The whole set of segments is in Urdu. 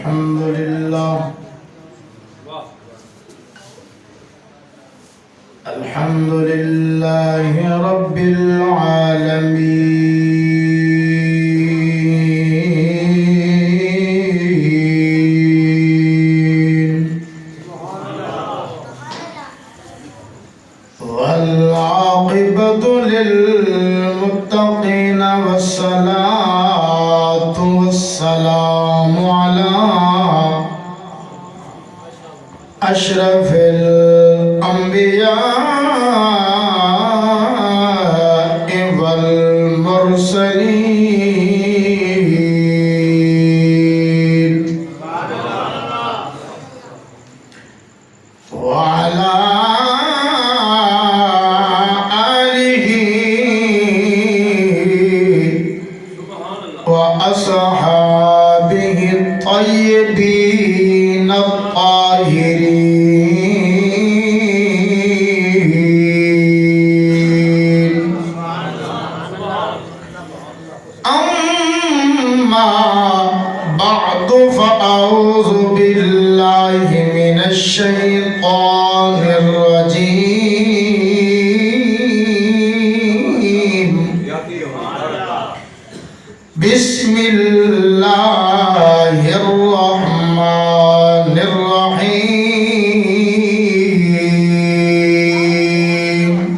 الحمد لله الحمد لله رب العالمين والعاقبة للمتقين والصلاة والسلام على أشرف الأنبياء والمرسلين وعلى آله وأصحابه الطيبين الطاهرين أما بعد فأعوذ بالله من الشيطان الرجيم بسم الله الرحمن الرحيم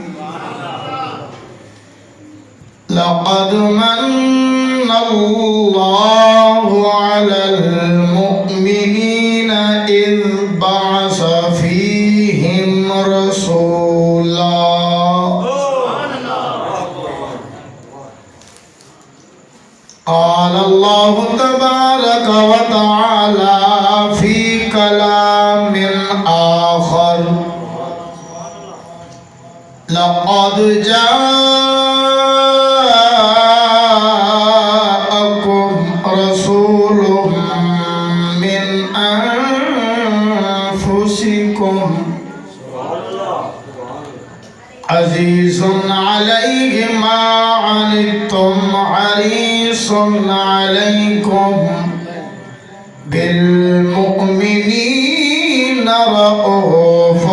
لقد من الله على المؤمنين إذ بعث فيهم رسولا قال الله تبارك وتعالى في كلام آخر لقد جاءكم رسول من أنفسكم عزيز عليه ما عنتم حريص عليكم بالمؤمنين رؤوف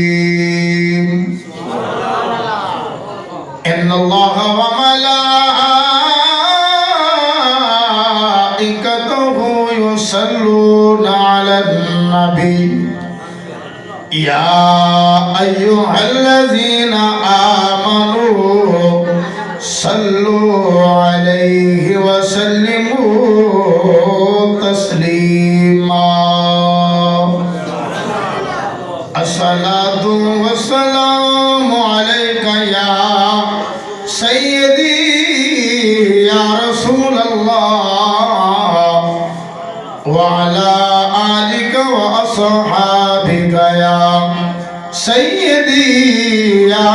رحيم إن الله وملائكته يصلون على النبي يا أيها الذين آمنوا صلوا عليه وسلموا تسليما الصلاة والسلام عليك يا سيدي يا رسول الله وعلى آلك وأصحابك يا سيدي يا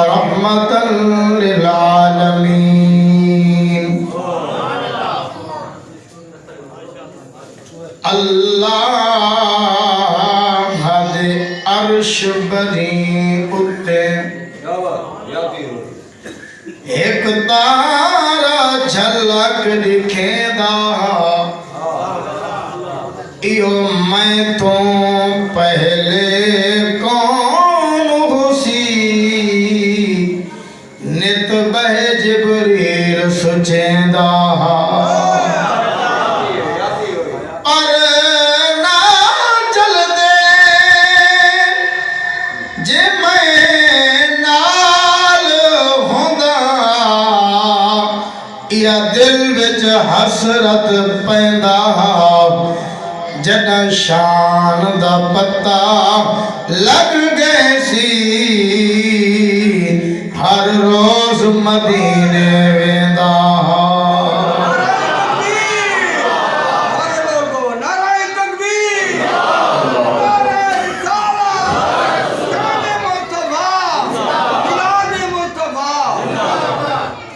رحمة للعالمين اللہ دے عرش بری اتے ایک تارا جھلک دکھے دا ایو میں تو پہلے کون ہوسی نت بہ جبریل سچیندہ اور نہ چل دے جے میں نال ہوندا یا دل وچ حسرت پیندا جدہ شان دا پتہ لگ گئے سی ہر روز مدینے ویندا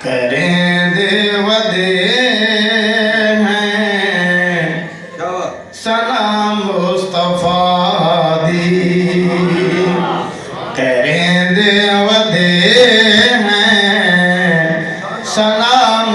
کریں دے ودے سلام مصطفیٰ دی کریں دے ودے ہیں سلام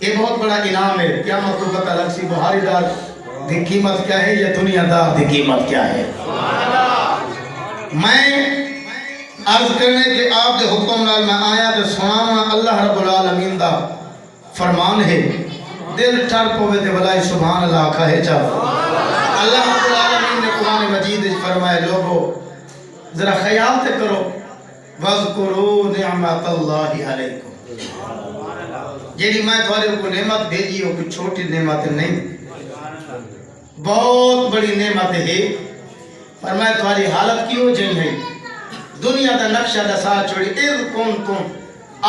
یہ بہت بڑا انعام ہے. قیامت کو پتہ لگ سی بہاری دار دی قیمت کیا ہے یا دنیا دار دی قیمت کیا ہے. میں عرض کرنے کہ آپ دے حکم نال میں آیا تے سناواں اللہ رب العالمین دا فرمان ہے. دل ٹر پوے تے بلائی سبحان اللہ کہے چا. اللہ رب العالمین نے قرآن مجید وچ فرمائے لوگو ذرا خیال تے کرو وَاذْكُرُوا نِعْمَةَ اللَّهِ عَلَيْكُمْ. جیڑی میں تھوڑے کو نعمت بھیجی ہو کوئی چھوٹی نعمت نہیں, بہت بڑی نعمت ہے. فرمائے تھوڑی حالت کیوں جن ہے دنیا دا نقشہ دا ساتھ چھوڑی اِذْ كُنْتُمْ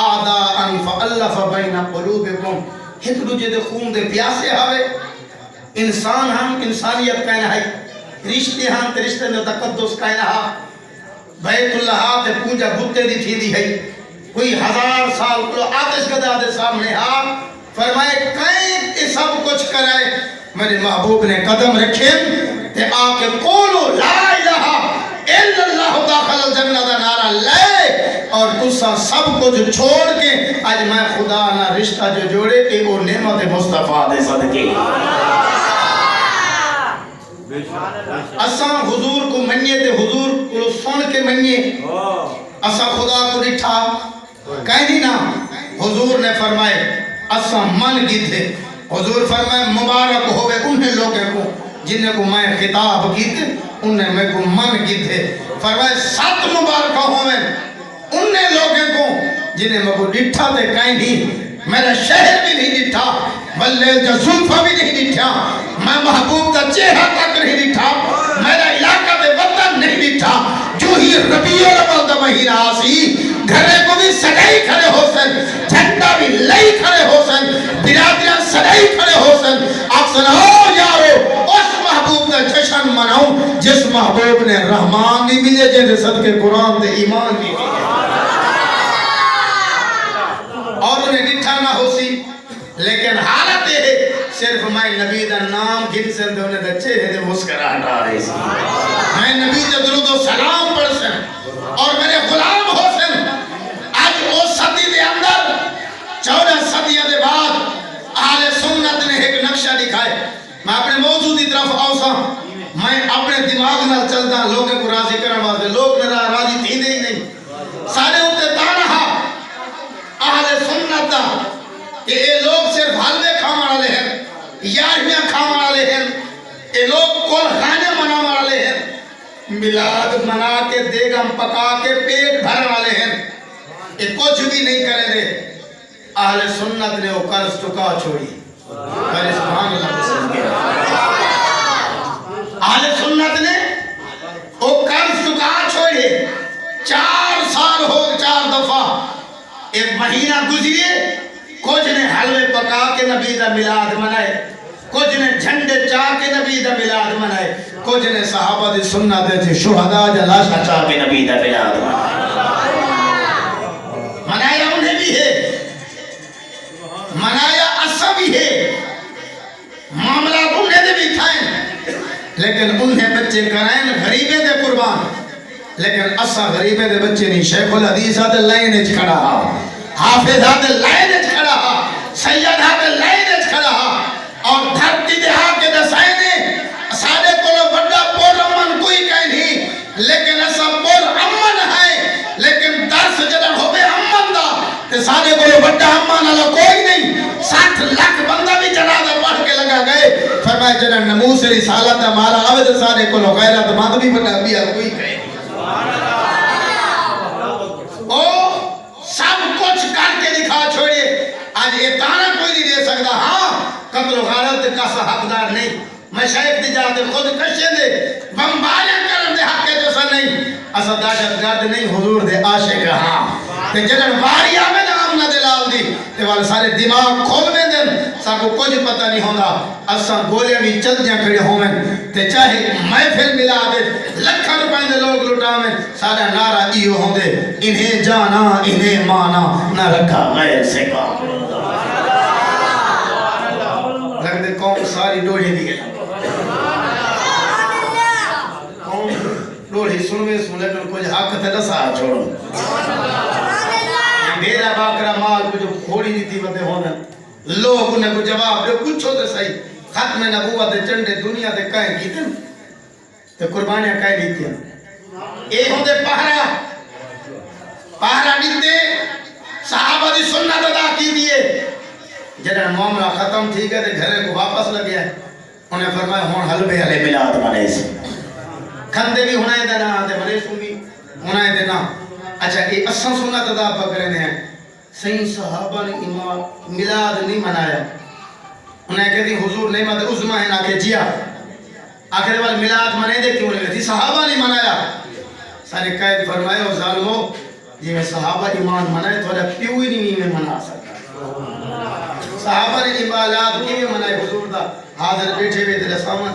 أَعْدَاءً فَأَلَّفَ بَيْنَ قُلُوبِكُمْ. ایک دوجے دے خون دے پیاسے آوے. انسان ہم انسانیت کہنا ہے, رشتے ہم تے رشتے میں تقدس کہنا ہے. بیت اللہ تے پوجا بھتے دی تھی دی ہے. کوئی 1000 سال کو آتش گدا دے سامنے ہاں فرمائے کہیں سب کچھ کرائے. میرے محبوب نے قدم رکھے تے آکے قولو لا الہ الا اللہ داخل الجنہ دا نعرہ لے اور تسا سب کچھ چھوڑ کے آج میں خدا نہ رشتہ جو جوڑے کہ وہ نعمت مصطفیٰ دے صدقے. اساں حضور کو منیے تے حضور کو سن کے منیے. اساں خدا کو ڈٹھا کہیں نہیں نا. حضور نے فرمائے اساں من کی تھے. حضور فرمائے مبارک ہوئے انہیں لوگوں کو جنہیں کو میں خطاب کی تھے انہیں میں کو من کی تھے. فرمائے 7 مبارک ہوئے انہیں لوگوں کو جنہیں میں کو ڈٹھا تے کہیں نہیں. میرا شہر بھی نہیں ڈٹھا, بلیل کا زلفہ بھی نہیں ڈٹھا, میں محبوب کا چہرہ تک نہیں ڈٹھا, میرا علاقہ دے وطن نہیں ڈٹھا. جو ہی ربیع الاول دا مہینہ آسی گھرے کو بھی سڑائی کھڑے ہو سن, جھنڈا بھی لئی کھڑے ہو سن, برادریاں سڑائی کھڑے ہو سن. آپ سناؤ یارو اس محبوب کا جشن مناؤں جس محبوب نے رحمان بھی ملے جیسے صدقے قرآن دے ایمان بھی ملے اور انہیں ڈٹھا نہ ہو سی. لیکن حالت ہے صرف میں نبی دا نام گن سن دے انہیں دے چہرے دے مسکراہٹ آ رہی سی. میں نبی دے درود و سلام پڑھ سن اور میرے غلام ہو سن. آج وہ صدی دے اندر 14 صدیوں دے بعد اہل سنت نے ایک نقشہ دکھائے. میں اپنے موضوع دی طرف آؤسا, میں اپنے دماغ نال چلتا لوگوں کو راضی کرنے واسطے. لوگ میرا راضی تھی دے ہی نہیں. سارے اتے تانہا اہل سنت دا کہ یہ لوگ صرف حلوے کھانے والے ہیں, یاریاں کھانے والے ہیں, یہ لوگ کل کھانے منا والے ہیں, میلاد منا کے دیگم پکا کے پیٹ بھر والے ہیں, یہ کچھ بھی نہیں کرے دے. اہل سنت نے وہ قرض چکا چھوڑی. میرے سبحان اللہ پسند کیا. اہل سنت نے وہ قرض چکا چھوڑے. 4 سال ہو 4 دفعہ ایک مہینہ گزریے, کچھ نے حلوے پکا کے نبی دا میلاد منائے, کچھ نے جھنڈے چاہ کے نبی دا میلاد منائے, کچھ نے صحابہ دی سنت تھے شہداء جلاشہ چاہ کے نبی دا میلاد منایا. انہیں بھی ہے, منایا اسا بھی ہے, معاملات انہیں دے بھی تھائیں, لیکن انہیں بچے کرائیں غریبے دے قربان. لیکن اسا غریبے دے بچے نہیں. شیخ الحدیث آتے لائن اچ کھڑا ہا, حافظ آتے لائن اچ کھڑا ہا, سید آتے لائن اچ کھڑا ہا, اور دھرتی دے ہاں کے دسائنے سادے کولو بڑا پور امن کوئی کہیں نہیں, لیکن اسا پور امن ہے. لیکن درس جدن ہوئے امن دا تے سادے کولو بڑا امن اللہ کوئی نہیں. 60 لاکھ بندہ بھی جنازہ پڑھ کے لگا گئے. فرمائے جدن نموس رسالت مالا آوے تے سادے کولو غیرت مند بھی بڑا بیا کوئی کہیں. سب کچھ کر کے دکھا چھوڑیے. آج یہ تانا کوئی نہیں دے سکتا. ہاں قتل و غارت کا حقدار نہیں. مشائق دی جاتے خود کشے دے بمباریاں کرن دے حق کے جو سا نہیں. اسا داشت گرد نہیں حضور دے عاشق. ہاں تے جنن واری آمیں نا آمنہ دے لال دی تے والے سارے دماغ کھول میں دن ساکو کچھ پتہ نہیں ہوندہ. اسا گولیاں بھی چل جاں کھڑے ہومیں تے چاہے محفل ملا دے لکھا روپائیں دے لوگ لٹامیں سارا نعرہ ایو ہوندے انہیں جانا انہیں مانا نہ رکھا غیر سے کام. لگ دے قوم ساری ڈوڑی دی گئے. قوم ڈوڑی سنوے سن لیکن کچھ حق تھے نسا چھوڑو. میرا باکرہ مال کو جو کھوڑی نہیں تھی بندے ہونا لوگ انہیں کو جواب دے پوچھو تو صحیح ختم نبوت دے چنڈے دنیا دے کہیں کیتے تے قربانیاں کہیں دیتی ہیں اے ہوں دے پہرا دیتے صحابہ دی سنت ادا کی دیئے جنہاں معاملہ ختم تھی گئے تے گھرے کو واپس لگیا ہے انہیں فرمایا ہون حلبے علی ملاد منے سے کھندے بھی ہونا ہے دینا دے منے سن بھی ہونا ہے دینا اچھا یہ اصل سنت ادا پکڑے ہیں صحیح صحابہ نے امام ملاد نہیں منایا انہیں کہتی حضور نعمت عظمہ ہے نا کہ جیا آخر وال ملاد منے دے کیوں نہیں تھی صحابہ نہیں منایا سارے قید فرمائے اور ظالمو جی میں صحابہ ایمان منائے تو پیو ہی نہیں میں منا سکتا صحابہ نے عبادات کی میں منائے حضور دا حاضر بیٹھے ہوئے تیرے سامنے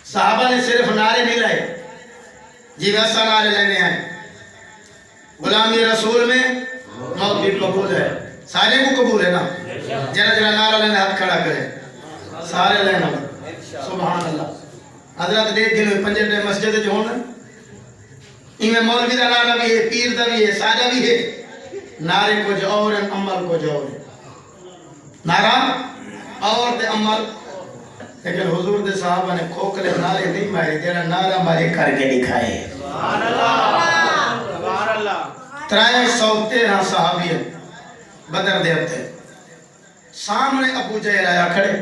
صحابہ نے صرف نعرے نہیں لائے جی میں ایسا نعرے لینے ہیں غلامی رسول میں موت بھی قبول ہے سارے کو قبول ہے نا جنہ جنہ نعرہ لینے ہاتھ کھڑا کرے سارے لینا سبحان اللہ حضرت دیکھ گئے پنجے مسجد جو ہونا میں مولوی دا نعرہ بھی ہے پیر دا بھی ہے سادہ بھی ہے نعرے کو جو اور ہیں عمل کو جو اور ہیں نعرہ اور دے عمل لیکن حضور دے صحابہ نے کھوکلے نعرے نہیں مارے جنہ نعرہ مارے کر کے دکھائے سبحان اللہ 313 صحابی بدر دے ہوتے سامنے ابو جہل آیا کھڑے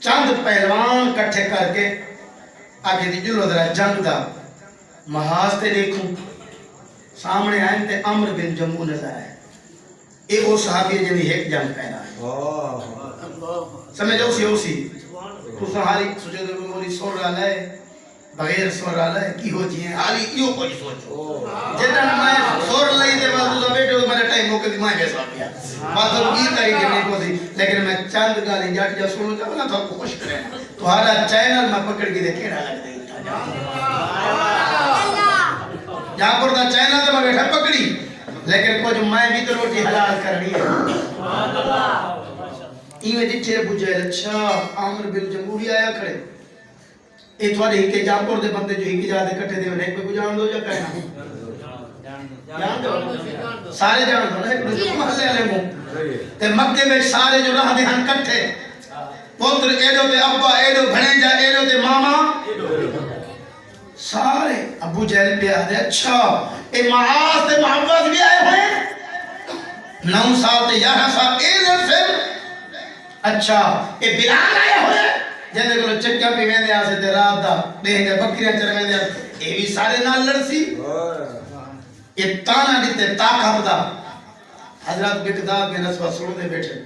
چند پہلوان کٹھے کر کے آگے دی جلو ذرا جنگ دا محاذ تے دیکھوں سامنے آئیں تے عمر بن جمو نظر آئے ایک وہ صحابی جنہی ایک جنگ پہنا ہے سمجھو اسی تو سہاری سجدہ گوری سور رہا لائے بغیر سور رہا لائے کی ہو جی ہیں آلی ایو کوئی سوچو جتنا میں سور لئی دے بعد دوزا بیٹے ہو میرا ٹائم ہو کہ میں جیسا پیا بات تو یہ کری کرنے کو سی لیکن میں چاند گالی جاٹ جا سنو جا بنا تو آپ کو خوش کریں تو حالا چینل میں پکڑ کے دیکھے رہا لگ دے جہاں پر دا چینل تو میں بیٹھا پکڑی لیکن کچھ میں بھی تو روٹی حلال کرنی ہے ایویں جٹھے ابو جہل اچھا عامر بن جمو بھی آیا کھڑے اے تھوڑے ہی کے جامپور دے بندے جو ہی کی جاتے کٹھے دے ایک پہ کو جان دو یا کہنا جان دو سارے جان دو ایک دوسرے کو محلے والے موں تے مکے میں سارے جو رہ دے ہن کٹھے پوتر ایڈو تے ابا ایڈو بھنیجا ایڈو تے ماما سارے ابو جہل پہ آدھے اچھا اے معاذ تے محفظ بھی آئے ہوئے 9 سال تے 11 سال ایڈو سے اچھا اے بلال آئے ہوئے جنہیں کلو چکیا پہ ویندے آسے تے رات دا دیکھیں گے بکریاں چر ویندے آسے اے بھی سارے نال لڑسی یہ تانا دیتے طاقت دا حضرت بقداد بن اسود سنو دے بیٹھے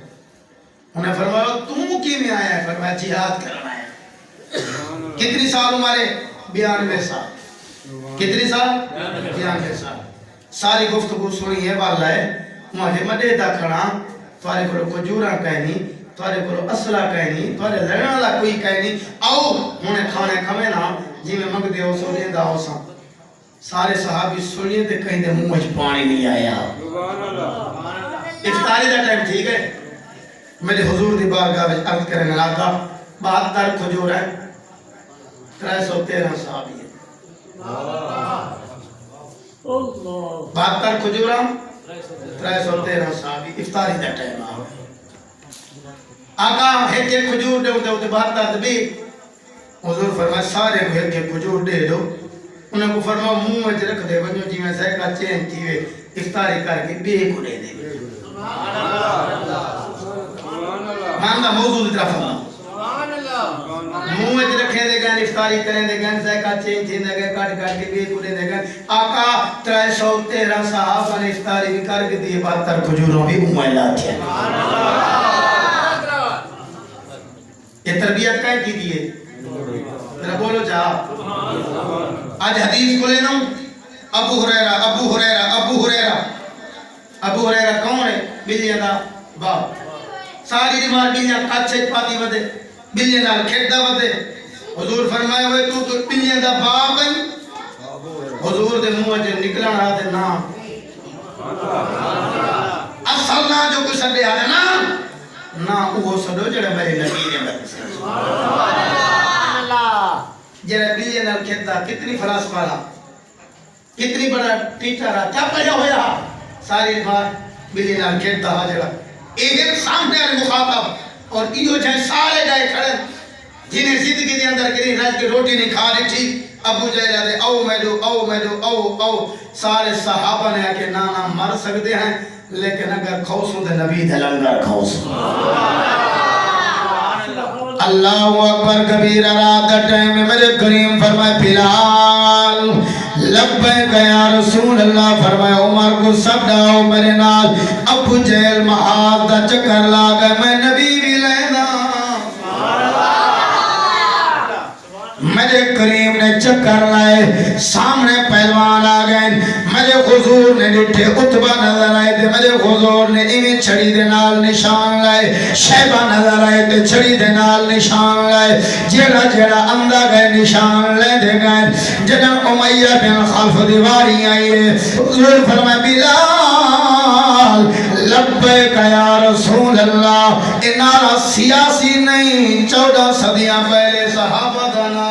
انہیں فرمایا تم کی میں آیا ہے فرمایا جہاد کرنا ہے کتنی سال ہمارے 92 سال کتنی سال 92 سال ساری گفتگو سنی ہے والا ہے مجھے مدے دا کھڑا توارے کو کجورا کہنی توارے کو اسلحہ کہنی توارے لڑنے والا کوئی کہنی آؤ انہیں کھانے کھمے نا جی میں مگ دے ہو سو دے دا ہو سا سارے صحابی سنیے تے کہیں دے منہ وچ پانی نہیں آیا افطاری دا ٹائم ٹھیک ہے میرے حضور دی بارگاہ وچ عرض کرنے لگا 72 کھجور ہے 313 صحابی ہے 72 کھجور 313 صحابی افطاری دا ٹائم آ آقا ایک ایک کھجور دے ہوتے 72 بھی حضور فرمائے سارے کو ایک ایک کھجور دے دو انہیں کو فرماؤ منہ میں رکھ دے بنجو جی میں سہکا چین تھی وے افطاری کر کے بے کو دے دے مانگا موضوع دی طرف منہ میں رکھیں دے گئے افطاری کریں دے گئے سہکا چین تھی دے گئے کاٹ کاٹ کے بے کو دے گئے آقا 313 صحابہ نے افطاری بھی کر کے دیئے 72 کھجوروں بھی منہ میں لاتی ہے یہ تربیت کا کی دیئے ذرا بولو جا آج حدیث کو لینا ہوں ابو ہریرہ کون ہے بلیاں دا باپ ساری دیوار بلیاں کچھے پاتی ودے بلیاں نال کھیڑا ودے حضور فرمائے ہوئے تو بلیاں دا باپ ہے حضور دے منہ جو نکلنا رہا دے نام اصل نہ جو کچھ سڑے آدھے نا وہ سڑو جڑے میرے نبی نے جڑے بلیاں نال کھیڑا کتنی فلاس پارا کتنی بڑا ٹیچر رہا کیا پیدا ہویا ساری بات بلی نال کھیڑتا ہا جڑا ایک سامنے والے مخاطب اور ایو جائے سارے جائے کھڑے جنہیں زندگی دے اندر کری رج کے روٹی نہیں کھا رہی تھی ابو جہل دے او میڈو او میڈو او او سارے صحابہ نے کہ نانا مر سکتے ہیں لیکن اگر کھوسوں دے نبی دے لنگر کھوسوں اللہ اکبر کبیر رات ٹائم میں میرے کریم فرمائے بلال لبیک یا رسول اللہ فرمائے عمر کو سب ڈاؤ میرے نال ابو جہل معاذ دا چکر لاغے میں نبی بھی لینا میرے کریم نے چکر لائے سامنے پہلوان آگئے میرے حضور نے ڈٹھے عتبہ نظر آئے تھے میرے حضور نے ایمیں چھڑی دے نال نشان لائے شیبہ نظر آئے تھے چھڑی دے نال نشان لائے جیڑا جیڑا اندہ گئے نشان لے دے گئے جنن امیہ بن خلف دیواری آئیے حضور فرمائے بلال لبیک یا رسول اللہ انارا سیاسی نہیں 14 صدیاں پہلے صحابہ دانا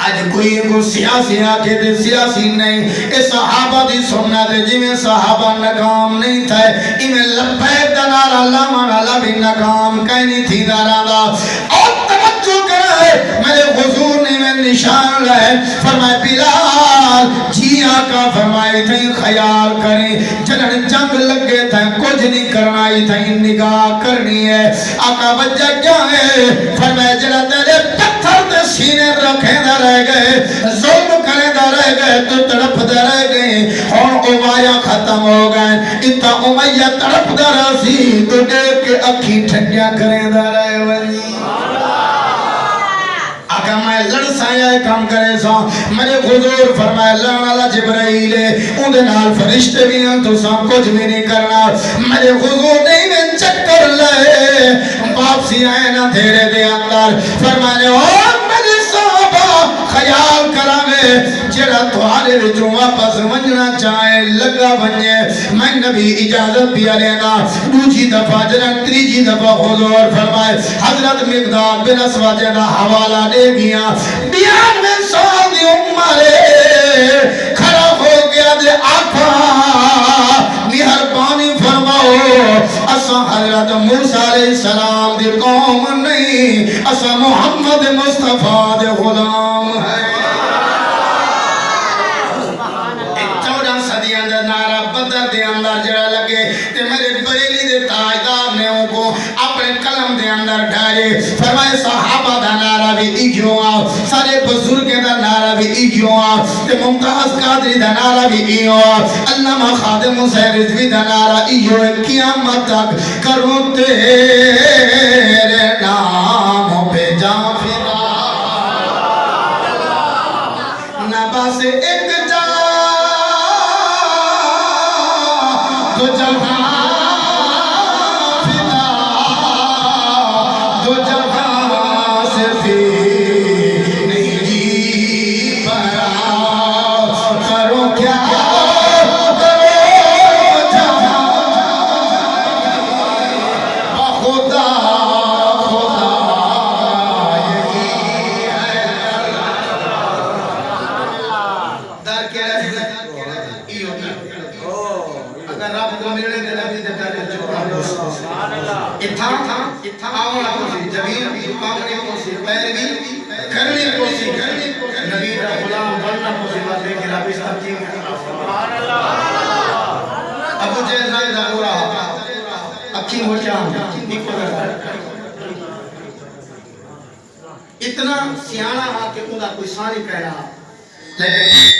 آج کوئی سیاسی آکے دے سیاسی نہیں اے صحابہ دی سننا دے جی میں صحابہ ناکام نہیں تھا ایمیں لبیک دا نارا لامان لبی ناکام کہیں نہیں تھی دارا دا اور توجہ کرے میرے حضور نے میں نشان لائے فرمائے بلال جی آقا فرمائے تھے خیال کریں جنہاں جنگ لگے تھے کچھ نہیں کرنا ہی تھے نگاہ کرنی ہے آقا وجہ کیا ہے فرمائے جنہاں تیرے پتھر دے سینے رکھیں دا رہ گئے ظلم کریں دا رہ گئے تو تڑپ دا رہ گئے اور اوائیاں ختم ہو گئے اتا امیہ تڑپ دا رہی تو دیکھ کے اکھی ٹھنڈیاں کریں دا رہ گئے آقا میں لڑ سایا کام کرے سا میرے حضور فرمائے لڑن اللہ جبرائیل ان دے نال فرشتے بھی ہیں تو سا کچھ بھی نہیں کرنا میرے حضور نہیں میں چکر لے واپسی آئے نا دھیرے دے اندر فرمائے اور میرے صحابہ خیال کرامے جڑا توارے وچوں واپس ونجنا چاہے لگا ونجے میں نبی اجازت بھی لینا دوجی دفعہ جنہ تریجی دفعہ حضور فرمائے حضرت مقداد بن اسود دا حوالہ دے گیا 92 سال دی عمرے کھڑا ہو گیا دے آقا مہربانی فرماؤ اسا حضرت موسیٰ علیہ السلام دی قوم نہیں اسا محمد مصطفیٰ دے غلام ہے دے اندر جڑا لگے تے میرے بریلی دے تاجدار نے ان کو اپنے قلم دے اندر ڈالے فرمائے صحابہ دا نعرہ بھی ایجو آؤ سارے بزرگ دا نعرہ بھی ایجو آؤ تے ممتاز قادری دا نعرہ بھی ایجو آؤ علامہ خادم حسین رضوی دا نعرہ ایجو قیامت تک کروں تیرے نام پہ جان فدا نبا سے ایک ابو جہل دا گورا اکھی ہوشام اتنا سیانا ہا کہ انہا کوئی سانی کہنا لیکن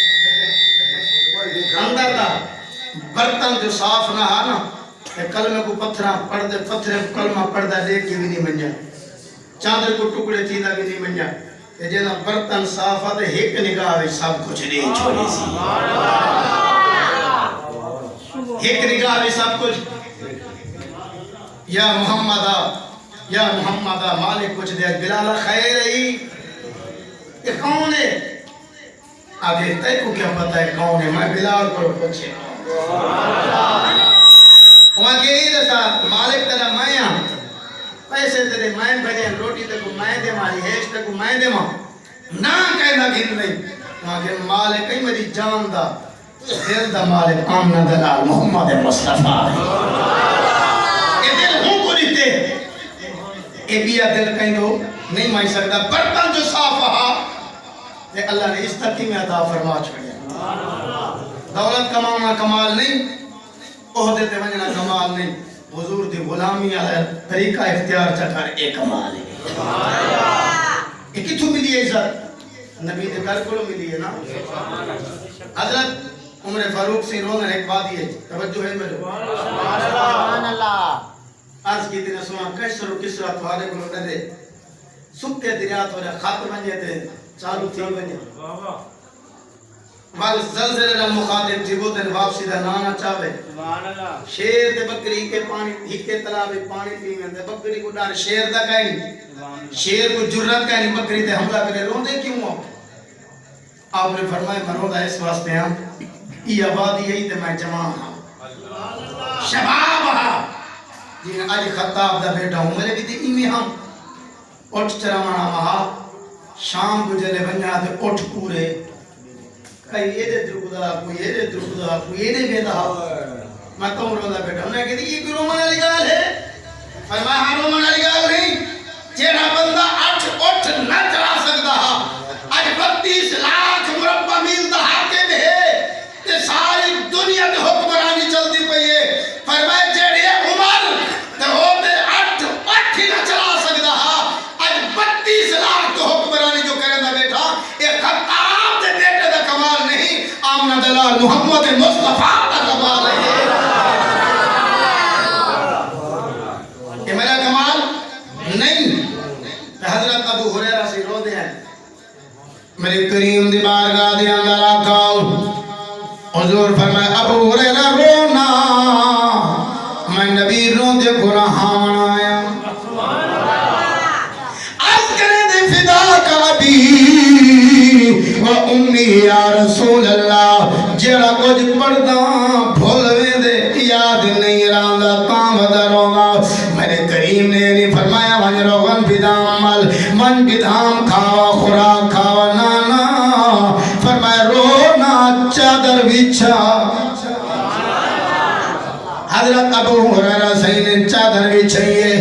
اندر دا برتن جو صاف نہ ہا نا کلمہ کو پتھرہ پڑھ دے پتھرے کلمہ پڑھ دے دیکھ کے بھی نہیں منجا چاندر کو ٹکڑے تھی دا بھی نہیں منجا کہ جینا برتن صاف آتے ایک نگاہ بھی سب کچھ نہیں چھوڑی سی ایک نگاہ بھی سب کچھ یا محمدہ مالک کچھ دے بلال خیر ہی یہ کون ہے آگے تے کو کیا پتا ہے کون ہے میں بلال کو پوچھے وہاں کہ ہی دسا مالک تیرا مائیاں پیسے تیرے مائیں بھجے روٹی تے کو مائیں دے ماری ہیش تے کو مائیں دے ماں نا کہنا گھن نہیں وہاں کہ مالک کہیں میری جان دا دل دا مالک آمنہ دلال محمد مصطفیٰ یہ دل ہوں کو دیتے اے بیا دل کہیں دو نہیں مائی سکتا برتن جو صاف رہا کہ اللہ نے اس تکی میں عطا فرما چھوڑیا دولت کمانا کمال نہیں عہدے تے ونجنا کمال نہیں حضور دی غلامی علیہ طریقہ اختیار چکر ایک کمال ہے یہ کتھو ملی ہے عزت نبی دے گھر کو ملی ہے نا حضرت عمر فاروق سے انہوں نے ایک بات یہ توجہ ہے میرے سبحان اللہ آج کی دن سنا کیسر و کسرہ توارے کو ڈرے سکتے دریات ہو رہے خط بنجے تھے چالو تھی بنجے وال زلزلے نال مخاطب تھی وہ دن واپسی دا نانا چاہے شیر دے بکری کے پانی ہکے تلابے پانی پی میں دے بکری کو ڈار شیر دا کہیں شیر کو جرت کہیں بکری دے حملہ کرے رو دے کیوں ہو آپ نے فرمائے مرو دا اس واسطے ہاں یہ آبادی یہی تے میں جمع ہاں شباب ہاں جنہیں آج خطاب دا بیٹا ہوں میرے بھی تے ایمی ہم اٹھ چرامانا مہا شام کو جلے بنیا تے اٹھ پورے کئی یہ دے درگدہ کوئی یہ دے درگدہ کوئی یہ دے بیدہ میں تو روزہ بیٹا ہوں نے کہتی یہ کوئی رومن علی گال ہے فرمایا ہاں رومن علی گال نہیں جیڑا بندہ اٹھ نہ چلا سکتا آج 32 لاکھ مربع میل دا حاکم ہے تے ساری دنیا دے حکمرانی چلتی پئی ہے فرمایا جیڑے عمر تے ہو تے اٹھ ہی نہ چلا سکتا آج 32 لاکھ تو حکمرانی جو کرے دا بیٹا ایک خطاب دے بیٹے دا کمال نہیں آمنہ دلال محمد مصطفیٰ دا کمال ہے یہ میرا کمال نہیں حضرت ابو ہریرہ سے رو دے ہیں میرے کریم دی بارگاہ دے اندر آقا حضور فرمائے ابو ہریرہ رونا میں نبی رو دے گناہاں منایا عرض کرے دے فدا کا ابی و امی یا رسول اللہ جیڑا کچھ پڑھدا بھولوے دے یاد نہیں رہندا تاں بدروں گا میرے کریم نے نہیں فرمایا ون روغن بدام مل من بدام کھاوا خوراک کھاوا نانا فرمایا رونا چادر بچھا حضرت ابو ہریرہ صحیح نے چادر بچھائیے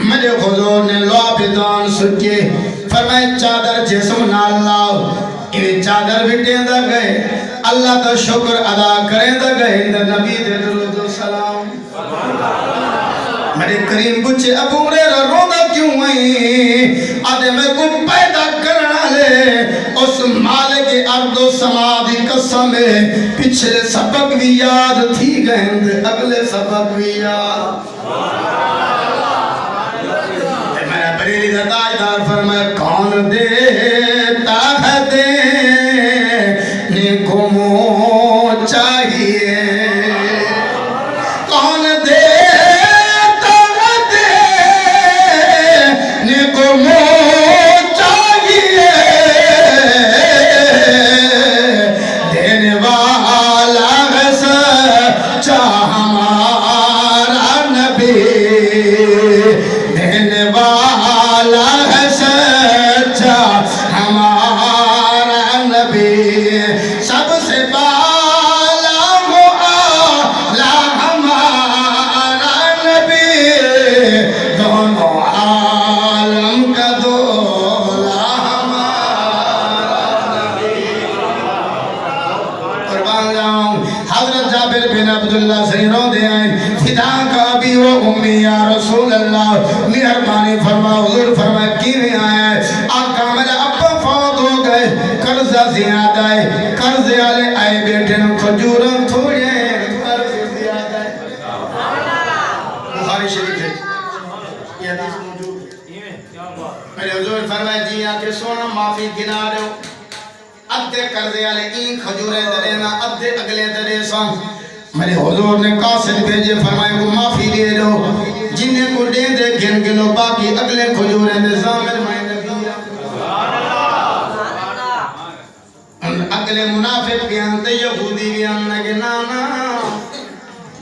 میرے حضور نے لوابدان سکے فرمایا چادر جسم نال لاؤ انہیں چادر بٹیں دا گئے اللہ کا شکر ادا کریں دا گئے نبی دے درود و سلام میرے کریم پوچھے ابو ہریرہ رونا کیوں ہیں آدھے میں کو پیدا کرنا لے اس مالک ارض و سما دی قسم ہے پچھلے سبق بھی یاد تھی گئے اگلے سبق بھی یاد میرا بریلی دا تاجدار فرمائے کون دیتا ہے دینے کو منہ چاہیے کون دیتا ہے دینے کو منہ چاہیے دینے والا ہے سچا ہمارا نبی دینے والا ہے سچا ہمارا نبی سب سے بالا معالا ہمارا نبی دونوں عالم کا دولا ہمارا نبی قربان جاؤں حضرت جابر بن عبداللہ سے رو دے آئیں فدا کا ابی و امی یا رسول اللہ مہربانی فرما حضور فرما کیویں آیا ہے آقا میرے ابا فوت ہو گئے قرضہ زیادہ ہے قرضے والے آئے بیٹے نو کھجورن تھوڑے قرض زیادہ ہے بخاری شریف ہے یہ حدیث موجود ہے میرے حضور فرمائے جی آکے سونا معافی گنا دو ادھے قرضے والے این کھجوریں درے نا ادھے اگلے درے سن میرے حضور نے قاصد بھیجے فرمائے کو معافی دے دو جنہیں کو دے دے گن گنو باقی اگلے کھجوریں دے زامر میں نبی اگلے منافق بھی آنتے یہودی بھی آننا کہ نانا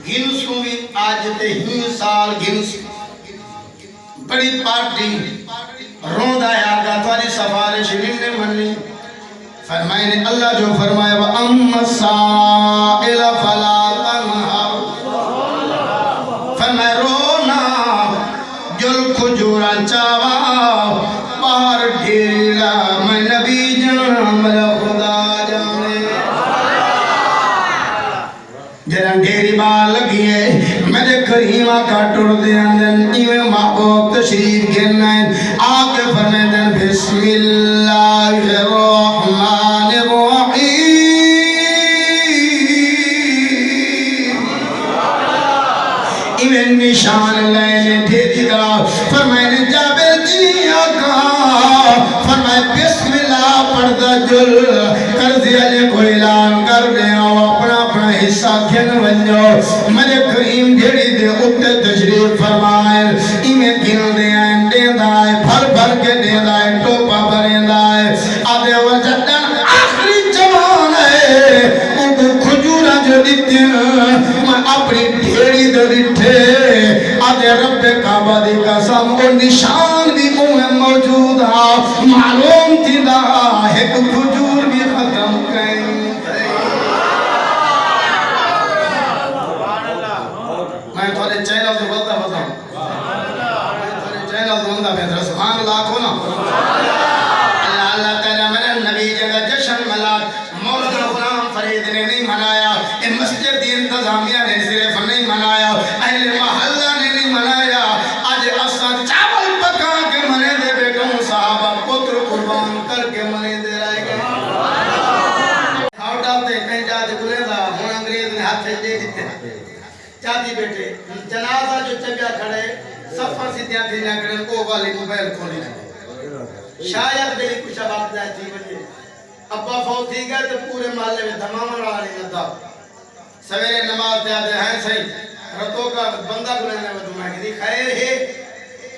گنسوں بھی آج تے ہی سال گنسوں بڑی پارٹی روندہ آگا توالی سفارش نے منی فرمائے نے اللہ جو فرمایا وَأَمَّا السَّائِلَ فَلَا تَنْهَرْ فرمائے رونا جل کھجورا چاوا باہر ڈھیلا میں نبی جان ملا خدا جانے جنہاں ڈھیری بار لگی ہے میرے کریمہ کا ٹوڑ دے اندن ایویں محبوب تشریف گرنا ہے آگے فرمائے دن بسم اللہ الرحمن الرحیم ایویں نشان لینے ڈھیری دا فرمائے نے جابر جی آقا فرمائے بسم اللہ پڑھتا جل کر دیا لے کوئی اعلان کر دے اپنا اپنا حصہ کھن ونجو میرے کریم ڈھیڑی دے اتے تشریف فرمائے ایمیں گن دے آئیں دے دائے بھر بھر کے دے دائے ٹوپا بھرے دائے آدھے وجدن آخری جوان ہے ان کو کھجورہ جو دیتے ہیں میں اپنی ڈھیڑی دے دیتے آدھے رب کعبہ دی قسم اور نشان بھی اوہ موجود ہے معلوم تھی دا ایک کھجور بھی ختم کریں میں تھوڑے چینل تو بولتا بتاؤں میں تھوڑے چینل تو بندہ بہتر سبحان اللہ کو نا اللہ تعالیٰ میرے نبی جگہ جشن ملاد مولانا غلام فرید نے نہیں منایا مسجد دی انتظامیہ نے صرف نہیں منایا اہل محلہ نے نہیں منایا آج اصلا چاول پکا کے منے دے بیٹوں صحابہ پتر قربان کر کے منے دے رہے گئے ہاؤ ڈالتے کہیں جاتے گلے دا ہون انگریز نے ہاتھ دے دیتے چاہتی بیٹے جنازہ جو چگیا کھڑے سفر سی دیا تھی نہ کریں او والی موبائل کھولی تھی شاید میری کچھ اب آپ جائے تھی بجے ابا فوت تھی گئے تو پورے محلے میں دھمامہ رہا نہیں لگتا سویرے نماز دے آدھے ہیں صحیح رتوں کا بندہ بلانے میں تمہیں کہتی خیر ہے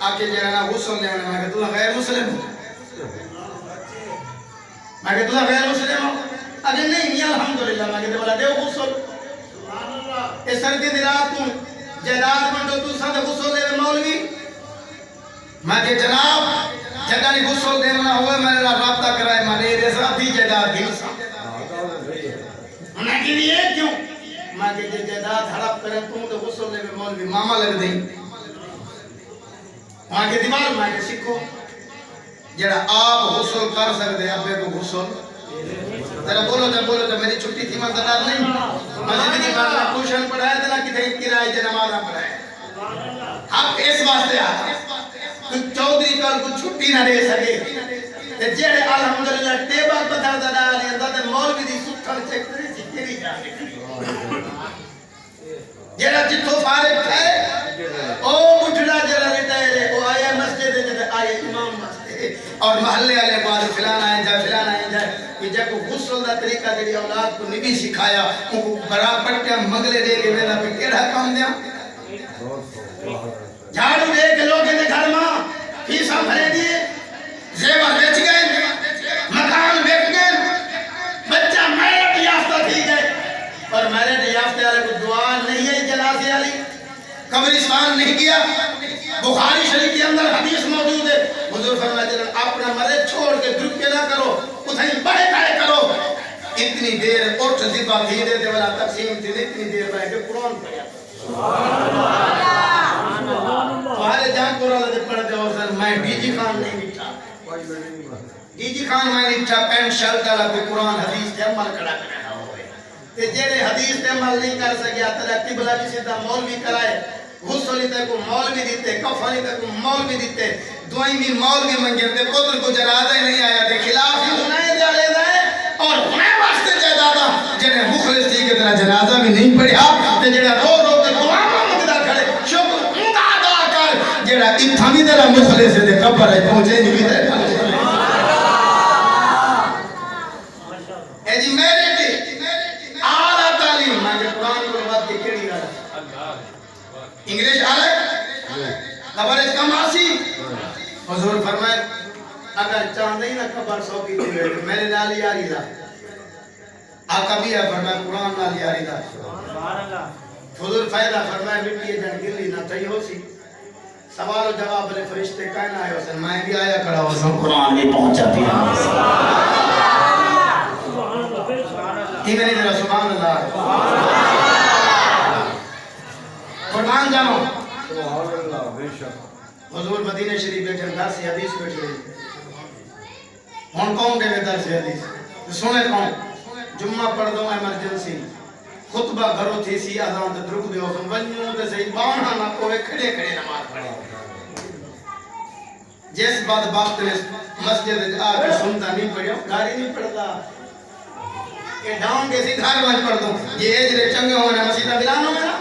آکے جرانا غسل لے آنے میں کہتا تمہیں غیر مسلم ہو میں کہتا تمہیں غیر مسلم ہو اگر نہیں الحمدللہ میں کہتا بلا دیو غسل اس سردی دی رات تم جائیداد منڈو تو ساتھ غسل دے مولوی میں کہ جناب جگہ نہیں غسل دینا ہوئے میں نے رابطہ کرائے میں نے یہ ساتھ بھی جائیداد دی میں کہ یہ کیوں میں کہ جائیداد ہڑپ کریں تم تو غسل دے مولوی ماما لگ دیں میں کہ دیوار میں کہ سکھو جڑا آپ غسل کر سکتے ابے کو غسل ذرا بولو جب میری چھٹی تھی مزدار نہیں مسجد کی بات میں کوشن پڑھایا تھا کہ تھے کرائے جو نمازہ پڑھائے اب اس واسطے آتا کچھ چودری کل کچھ چھٹی نہ دے سکے جیڑے الحمدللہ ٹیبل پتھر دا ڈالی اندر تے مولوی دی سکھل چیک کری سکری جانے جیڑا جتھو فارغ ہے او اٹھڑا جڑا ریٹائر او آیا مسجد جڑا آیا امام مسجد اور محلے والے بعد فلان آئیں جائے کہ جب کو غسل دا طریقہ جڑی اولاد کو نبی سکھایا ان کو برابر کے مگلے دے کے ویلا پہ کیڑا کام دیا جھاڑو دے کے لوگ نے گھر ماں فیسا بھرے دیے زیور بیچ گئے مکان بیچ گئے بچہ میرٹ یافتہ تھی گئے اور میرٹ یافتہ والے کو دعا نہیں ہے جنازے والی قبرستان نہیں کیا بخاری شریف کے اندر حدیث موجود ہے حضور فرماتے ہیں اپنا مرد چھوڑ کے درکے نہ کرو اتھائی بڑے کھڑے کرو اتنی دیر اٹھ زبا تھی دے دے والا تقسیم تھی اتنی دیر رہے کہ قرآن پڑھا بہارے جان قرآن دے پڑھ دے اور سر میں ڈی جی خان نہیں بٹھا ڈی جی خان میں نہیں بٹھا پینٹ شرٹ والا کوئی قرآن حدیث تے عمل کڑا کرنا ہوئے تے جیڑے حدیث تے عمل نہیں کر سکیا تلا قبلہ جسے تا مولوی کرائے غسلی تے کو مولوی دیتے کفانی تے کو مولوی دیتے دعائیں بھی مولوی منگے تے پتر کو جنازہ ہی نہیں آیا تے خلاف ہی ہنائے جالے دائے اور ہنائے واسطے جائے دادا جنہیں مخلص تھی کہ تیرا جنازہ بھی نہیں پڑھا تے جنہیں رو رو تے دعا مانگدا کھڑے شکر اوندا ادا کر جنہیں اتھا بھی تیرا مخلص ہے تے قبر ہے پہنچے نہیں بھی تیرے اے جی میرے تے اعلیٰ تعلیم میں کہ قرآن کو بات کی کیڑی گا انگلیش آ رہا ہے خبر اس کم آسی حضور فرمائے اگر چاندہ ہی نہ خبر سو کی دیئے میرے نالی یاری دا آقا بھی ہے فرمائے قرآن نالی یاری دا حضور فائدہ فرمائے مٹی جن گلی نہ تھی ہو سی سوال و جواب بلے فرشتے کائنا ہے حسن میں بھی آیا کڑا حسن قرآن بھی پہنچا دیا کی میں نے ذرا سبحان اللہ قربان جاؤ حضور مدینہ شریف بیٹھے گھر سے حدیث بیٹھے ہوں کون دے در سے حدیث سنے کون جمعہ پڑھ دو ایمرجنسی خطبہ گھرو تھی سی آزان تے درک دیو سن ونیوں تے صحیح بانا نہ کوئے کھڑے کھڑے نماز پڑھے جس بعد وقت نے مسجد آ کے سنتا نہیں پڑھو گھاری نہیں پڑھتا کہ ڈاؤن کے سی گھر میں پڑھ دوں یہ اجرے چنگے ہونے مسجدہ ملانا ہے نا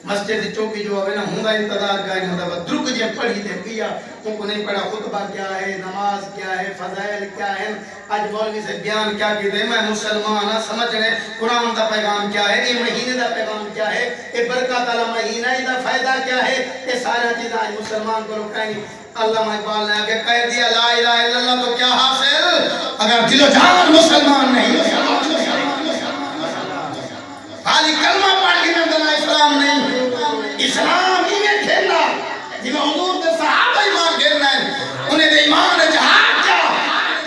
مسجد چوکی جو ہے نا ہونگا انتظار کا نہیں ہوتا درک جے پڑھی دے کیا ان کو نہیں پڑھا خطبہ کیا ہے نماز کیا ہے فضائل کیا ہے آج مولوی سے بیان کیا کیتے ہیں میں مسلمان سمجھ رہے قرآن دا پیغام کیا ہے یہ مہینے دا پیغام کیا ہے یہ برکات والا مہینہ دا فائدہ کیا ہے یہ سارا چیز آج مسلمان کو کہیں اللہ اقبال نے آگے کہہ دیا لا الہ الا اللہ تو کیا حاصل اگر دل و جان مسلمان نہیں خالی کلمہ پڑھ کے میں دلہ اسلام نہیں اسلام ہی میں کھیلنا جی میں حضور دے صحابہ ایمان کھیلنا ہے انہیں دے ایمان جہاد کیا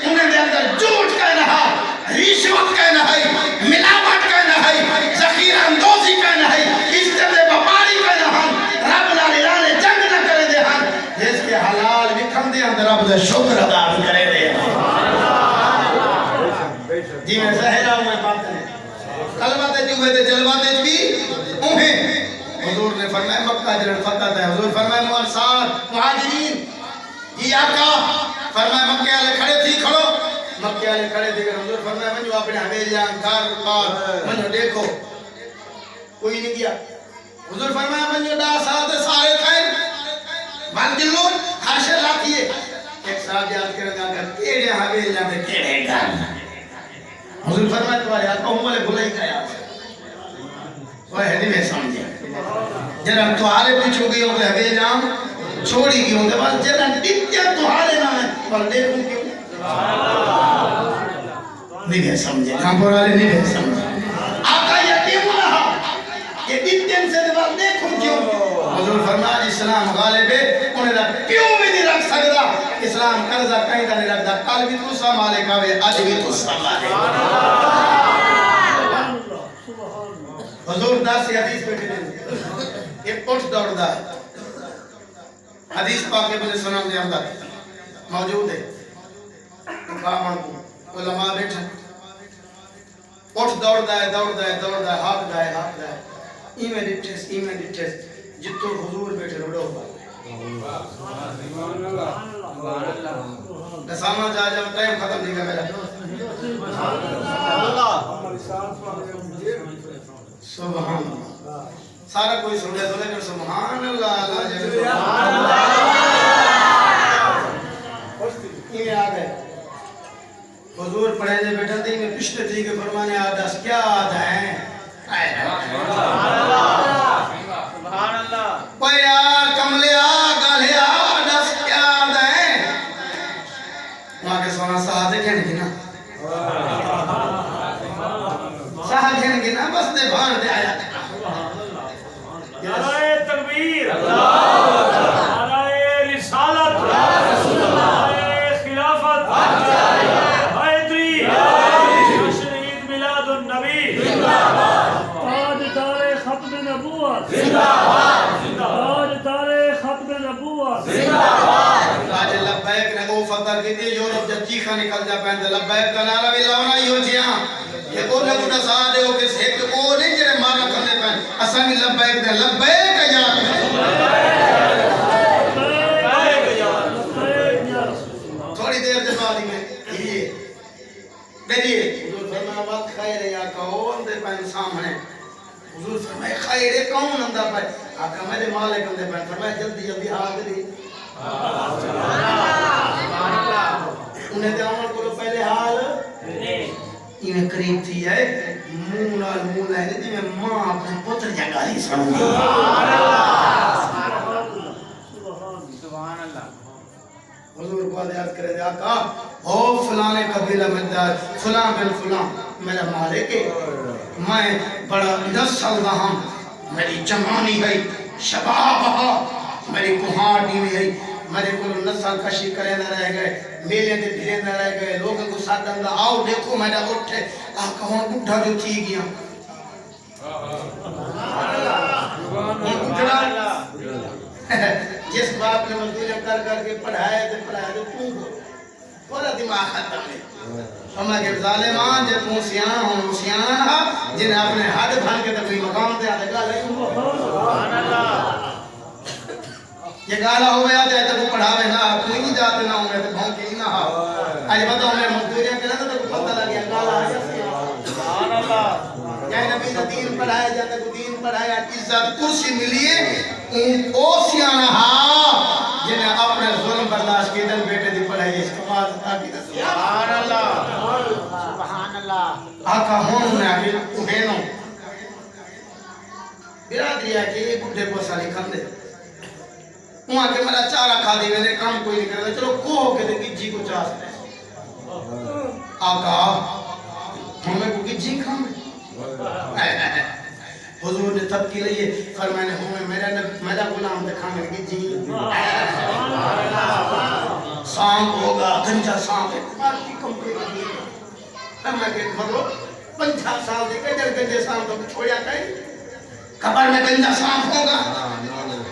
انہیں دے اندر جھوٹ کہنا ہے رشوت کہنا ہے ملاوٹ کہنا ہے ذخیرہ اندوزی کہنا ہے عزت وپاری کہنا ہے رب لانے جنگ نہ کرے دے ہم جس کے حلال بکھم دے اندر رب دے شکر ادا کرے دے جی میں زہرہ ہوں میں بات کریں قلبات جو ہوئے تھے جلوات بھی انہیں حضور نے فرمایا مکہ جلن فتح تھا حضور فرمایا موالسار مہاجرین یہ آقا فرمایا مکہ آلے کھڑے تھی کھڑو مکہ آلے کھڑے تھی حضور فرمایا منجو اپنے حویلیاں گھر پار منجو دیکھو کوئی نہیں کیا حضور فرمایا منجو دا ساتھ سارے تھے بھال جلون ہر شر لاتی ہے ایک صاحب یاد کرنے گا کیڑے حویلیاں تھے کیڑے گھر حضور فرمایا تمہارے آقا ہوں والے بھلائی کھایا وہ ہے نہیں میں سمجھے جنہاں تمہارے پیچھو گئی ہوں کہ حویلیاں چھوڑی گئی ہوں کہ بس جنہاں ڈپتیاں تمہارے نہ ہیں پر دیکھوں کیوں نہیں میں سمجھے کام پر والے نہیں میں سمجھے آقا یقین رہا کہ ڈپتیاں سے دیوار دیکھوں کیوں حضور فرمایا اسلام غالب ہے انہیں دا کیوں بھی نہیں رکھ سکتا اسلام قرضہ کہیں دا نہیں رکھتا کل بھی تو سامالے کھاوے آج بھی تو سامالے حضور دا سی حدیث پہ کھلے یہ اٹھ دوڑ دا ہے حدیث پاک کے بلے سنام دے اندر موجود ہے مقامان کو علماء بیٹھا اٹھ دوڑ دا ہے دوڑ دا ہے دوڑ دا ہے ہاتھ دا ہے ہاتھ دا ہے ایمیں ڈٹھس جتو حضور بیٹھے روڑو ہوا نسامہ جا جا ٹائم ختم نہیں گا میرا سبحان اللہ سارا کوئی سن لے تو لیکن سبحان اللہ اللہ جب یہ آ گئے حضور پڑھے دے بیٹھا تھی میں پشتے تھی کہ فرمانے آدھا کیا آدھا ہے سبحان اللہ پیا کملیا گالیا دس کیا آدھا ہے وہاں کے سونا سہادے کہنے کی نا سہادے کہنے کی نا بس دے بھان دے آیا نعرہ تکبیر نعرہ رسالت نعرہ خلافت حیدری شہید میلاد النبی تاج دار ختم نبوت تاج دار ختم نبوت تاج لبیک نے وہ فتح کی تھی یورپ جب چیخا نکل جا پہنتے لبیک کا نعرہ بھی لاؤنا ہی ہو جیاں یہ کو لگو نسا دے ہو کس ایک کو نہیں جنہیں مارا کرنے پہن اسامی لبیک دے لبیک یا تھوڑی دیر دے بعد میں یہ دیکھئے حضور فرمایا وقت خیر ہے یا کون دے پہن سامنے حضور فرمایا خیر ہے کون اندہ پہن آقا میرے مالک اندے پہن فرمایا جلدی جلدی حاضری انہیں دے عمر کو پہلے حال انہیں قریب تھی ہے مولا مولا ہے جی میں ماں اپنے پتر جگالی سنوں سبحان اللہ حضور کو علیہ کرے دے آقا ہو فلانے قبیلہ مدار فلان بن فلان میرا مالک ہے میں بڑا 10 سال رہا میری جوانی ہے شباب ہے میری کوہاٹی میں ہے میرے کو نسل کشی کرے نہ رہ گئے میلے دے پھرے نہ رہ گئے لوگوں کو ساتھ دنگا آؤ دیکھو میرا اٹھے آقا ہون بڑھا جو تھی گیا جس باپ نے مزدوریاں کر کے پڑھائے تو پورا دماغ ختم ہے ہمیں کہ ظالمان جب تم سیانا ہوں سیانا نہ جنہیں اپنے ہاتھ بھان کے تک کوئی مقام دے آتے گا لیکن یہ گالا ہو گیا تو وہ پڑھاوے نہ کوئی نہیں جاتے نہ ہوں میں تو بھونکے ہی نہ ہاں آج بتاؤ میں مزدوریاں کے لئے تو پتہ لگیا گالا ہے یا نبی نے دین پڑھایا جاتا ہے دین پڑھایا عزت کرسی ملیے او سیانا ہاں جنہیں اپنے ظلم برداشت کی دن بیٹے دی پڑھائی اس کمال تاکی دس سبحان اللہ آقا ہون نے آگے اٹھینوں برادری ہے کہ یہ بڑھے کو ساری کھن دے وہاں کے میرا چارہ کھا دی میں نے کام کوئی نہیں کرے چلو کوہ کے دے گجی کو چاہ سکتے آقا ہمیں کو گجی کھا حضور نے تب کی لئے فرمائے نے ہمیں میرا غلام دکھا میں گجی سانپ ہوگا گنجا سانپ ہے مارکی کمپنی کا دیئے فرمائے کہ مطلب 50 سال دے کے گنجے سانپ تو چھوڑیا کہیں قبر میں گنجا سانپ ہوگا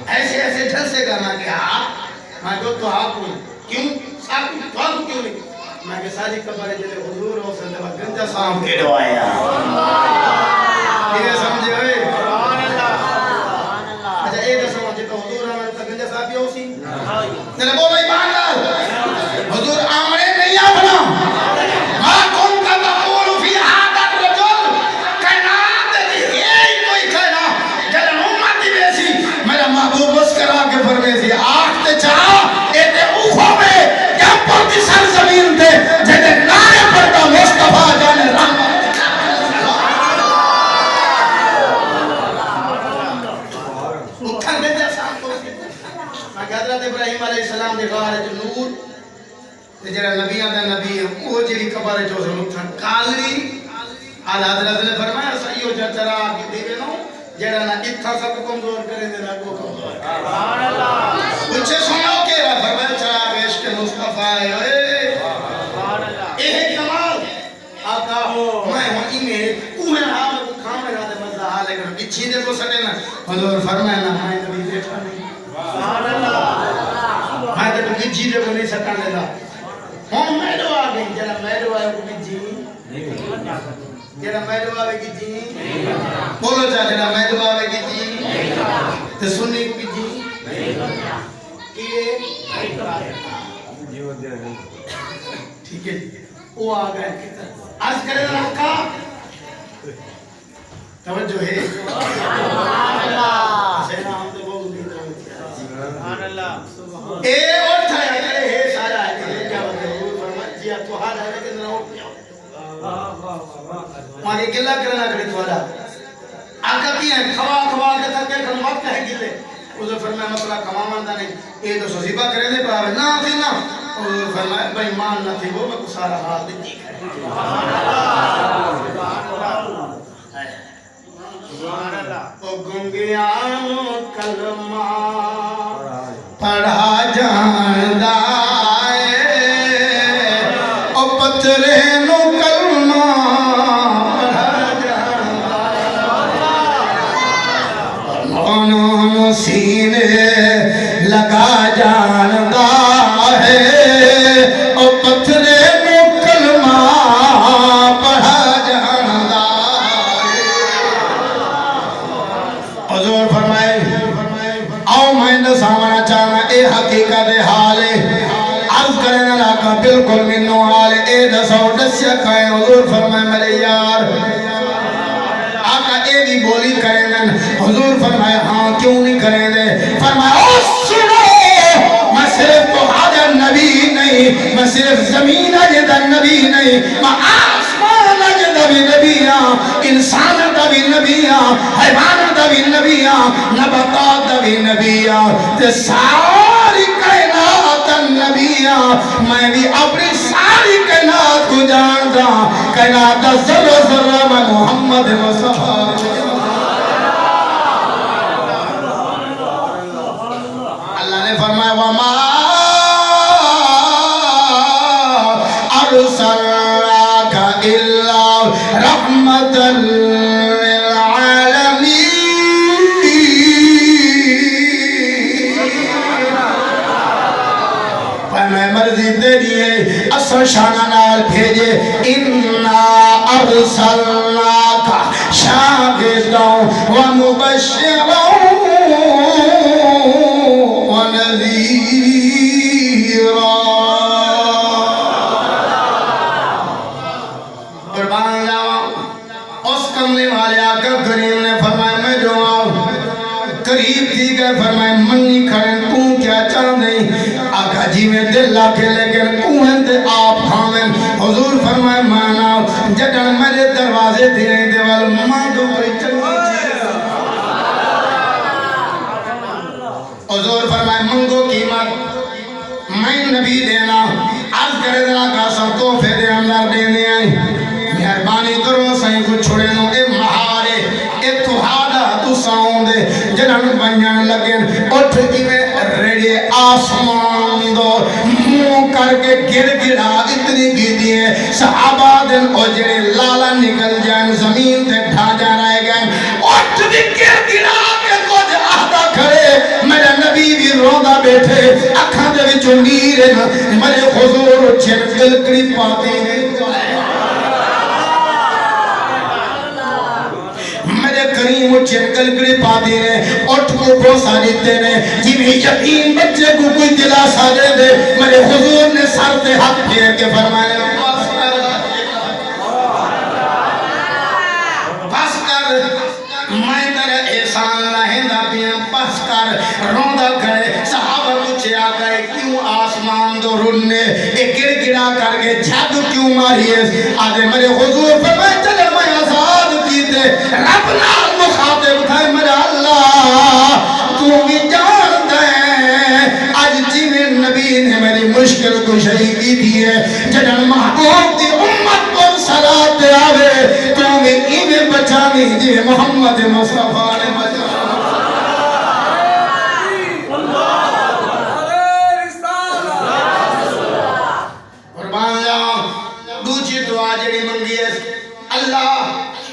ایسے جھلسے گا میں کہ آپ میں جو تو آپ ہوں کیوں ساتھ میں تو آپ کیوں نہیں میں کہ ساری قبر جلے حضور ہو سندھا گنجا سانپ کے دعایا یہ سمجھے ہوئے اچھا ایک سمجھے تو حضور آمنے تو گنجا صاحب ہی ہو سی تیرے بولو ایمان لال حضور آمنے نہیں آپنا ماں کون کا تقول فی عادت رجل کائنات دی یہی کوئی کہنا جلے امتی بیسی میرا محبوب بس کرا کے فرمے سی آٹھ تے چاہ ایتے اوخوں میں کیا پرتی سر زمین تے جلے نارے پڑتا مصطفیٰ جانے رحمت حضرت ابراہیم علیہ السلام دے غار جو نور تے جڑا نبیاں دا نبی ہے وہ جڑی قبر جو سمجھن کالری اعلی حضرت نے فرمایا سیو چرا کے دیوے نو جڑا نہ اتھا سب کمزور کرے دے نہ کو کمزور سبحان اللہ پوچھے سنو کہ فرمایا چرا عشق مصطفی اے سبحان اللہ اے کمال آقا میں ہوں میں اوہ ہاں کو کھانے دا مزہ حال ہے کہ پیچھے دے کو سٹے نا حضور فرمایا نہ میں نبی دیکھا نہیں سبحان اللہ میں تو گجی دے کو نہیں سٹا لیتا ہم میڈو آگئی جنہا میڈو آئے کو گجی جنہا میڈو آئے گجی بولو چاہ جنہا میڈو آئے گجی تو سنی کو گجی کیے ٹھیک ہے وہ آگئے عرض کرے دن آقا توجہ ہے سینا ہم تو بہت سبحان اللہ اے اٹھا یا کرے ہے سارا ہے کیا بات ہے حضور فرمائے جیا تو حال ہے کہ نہ اٹھ جاؤ وہاں کے گلہ کرنا کری تو حالا آقا کی ہیں کھوا کے تھا کہ کھن وقت ہے گلے حضور فرمائے مسئلہ کھوا ماندہ نہیں اے تو سزیبہ کرے دے پڑا ہے نا تھی نا حضور فرمائے بھائی مان نہ تھی وہ میں کو سارا حال دیتی ہے او گنگیانو کلمہ پڑھا جاندہ او پترے نو کلمہ پڑھا جاندہ مونو سینے لگا جاندہ او پترے نو کلمہ پڑھا جاندہ حضور فرمائے آؤ میں سامنا چاہنا اے حقیقت حال عرض کرنے لگا بالکل منو حال اے دسو دسیا کھائیں حضور فرمائے میرے یار آقا اے بھی بولی کریں حضور فرمائے ہاں کیوں نہیں کریں دے فرمائے او سنو میں صرف تو حاضر نبی نہیں میں صرف زمین جدر نبی نہیں میں آسمان جدر نبیاں انسان بھی نبیاں حیوان بھی نبیاں نباتات بھی نبیاں تے ساری کائنات نبیاں میں بھی اپنی ساری کائنات کو جانتا کائنات ذرہ ذرہ میں محمد مصطفیٰ اللہ نے فرمایا وَمَا نشانہ نال بھیجے اِنَّا أَرْسَلْنَاكَ شَاهِدًا وَمُبَشِّرًا وَنَذِيرًا. قربان جاؤں اس کملے والے آقا کریم نے فرمایا میں جو آؤں قریب تھی گئے فرمائے منی کھڑے تو کیا چاہنے آقا جی میں دل لاکھے لیکن اوہن دے آپ کھامن حضور فرمائے مانا جڑن میرے دروازے دینے دے وال ماں دو کوئی چنگی چیز. حضور فرمائے منگو قیمت میں نبی دینا عرض کرے دینا کاسا توفے دے اندر دینے آئی مہربانی کرو سائیں کو چھوڑے نو اے مہارے اے توہادا تو ساؤں دے جنہاں بنیاں لگن اٹھ میں ریڈے آسمان دو منہ کر کے گر گرا اتنی کی دیئے صحابہ دن او جڑے لالا نکل جائیں زمین تے ڈھا جا رہے گئے اٹھ بھی گر گرا کے کچھ آدھا کھڑے میرے نبی بھی روندہ بیٹھے اکھاں دے وچوں نیرے میرے حضور چھن گلکڑی پاتے ہیں کریم اچھن گلگڑی پا دے رہے اٹھ کو بوسا دیتے رہے جنہیں یقین بچے کو کوئی دلاسا دے دے میرے حضور نے سر تے ہاتھ پھیر کے فرمائے بس کر میں تیرے احسان لہندہ پیاں بس کر روندہ کرے صحابہ پوچھے آقا ہے کیوں آسمان دو رننے ایک گر گرا کر کے جھگ کیوں ماری ہے آدھے میرے حضور فرمائے چلے میں آزاد کیتے رب نال مخاطب تھا میرا اللہ تو بھی جان دے آج جی میں نبی نے میری مشکل کو شریکی دی ہے جنہاں محبوب دی امت پر صلاة آوے تو بھی ایمیں بچانی جی محمد مصطفیٰ نے بچانا قربان جاؤں دوچی دعا جڑی منگی ہے اللہ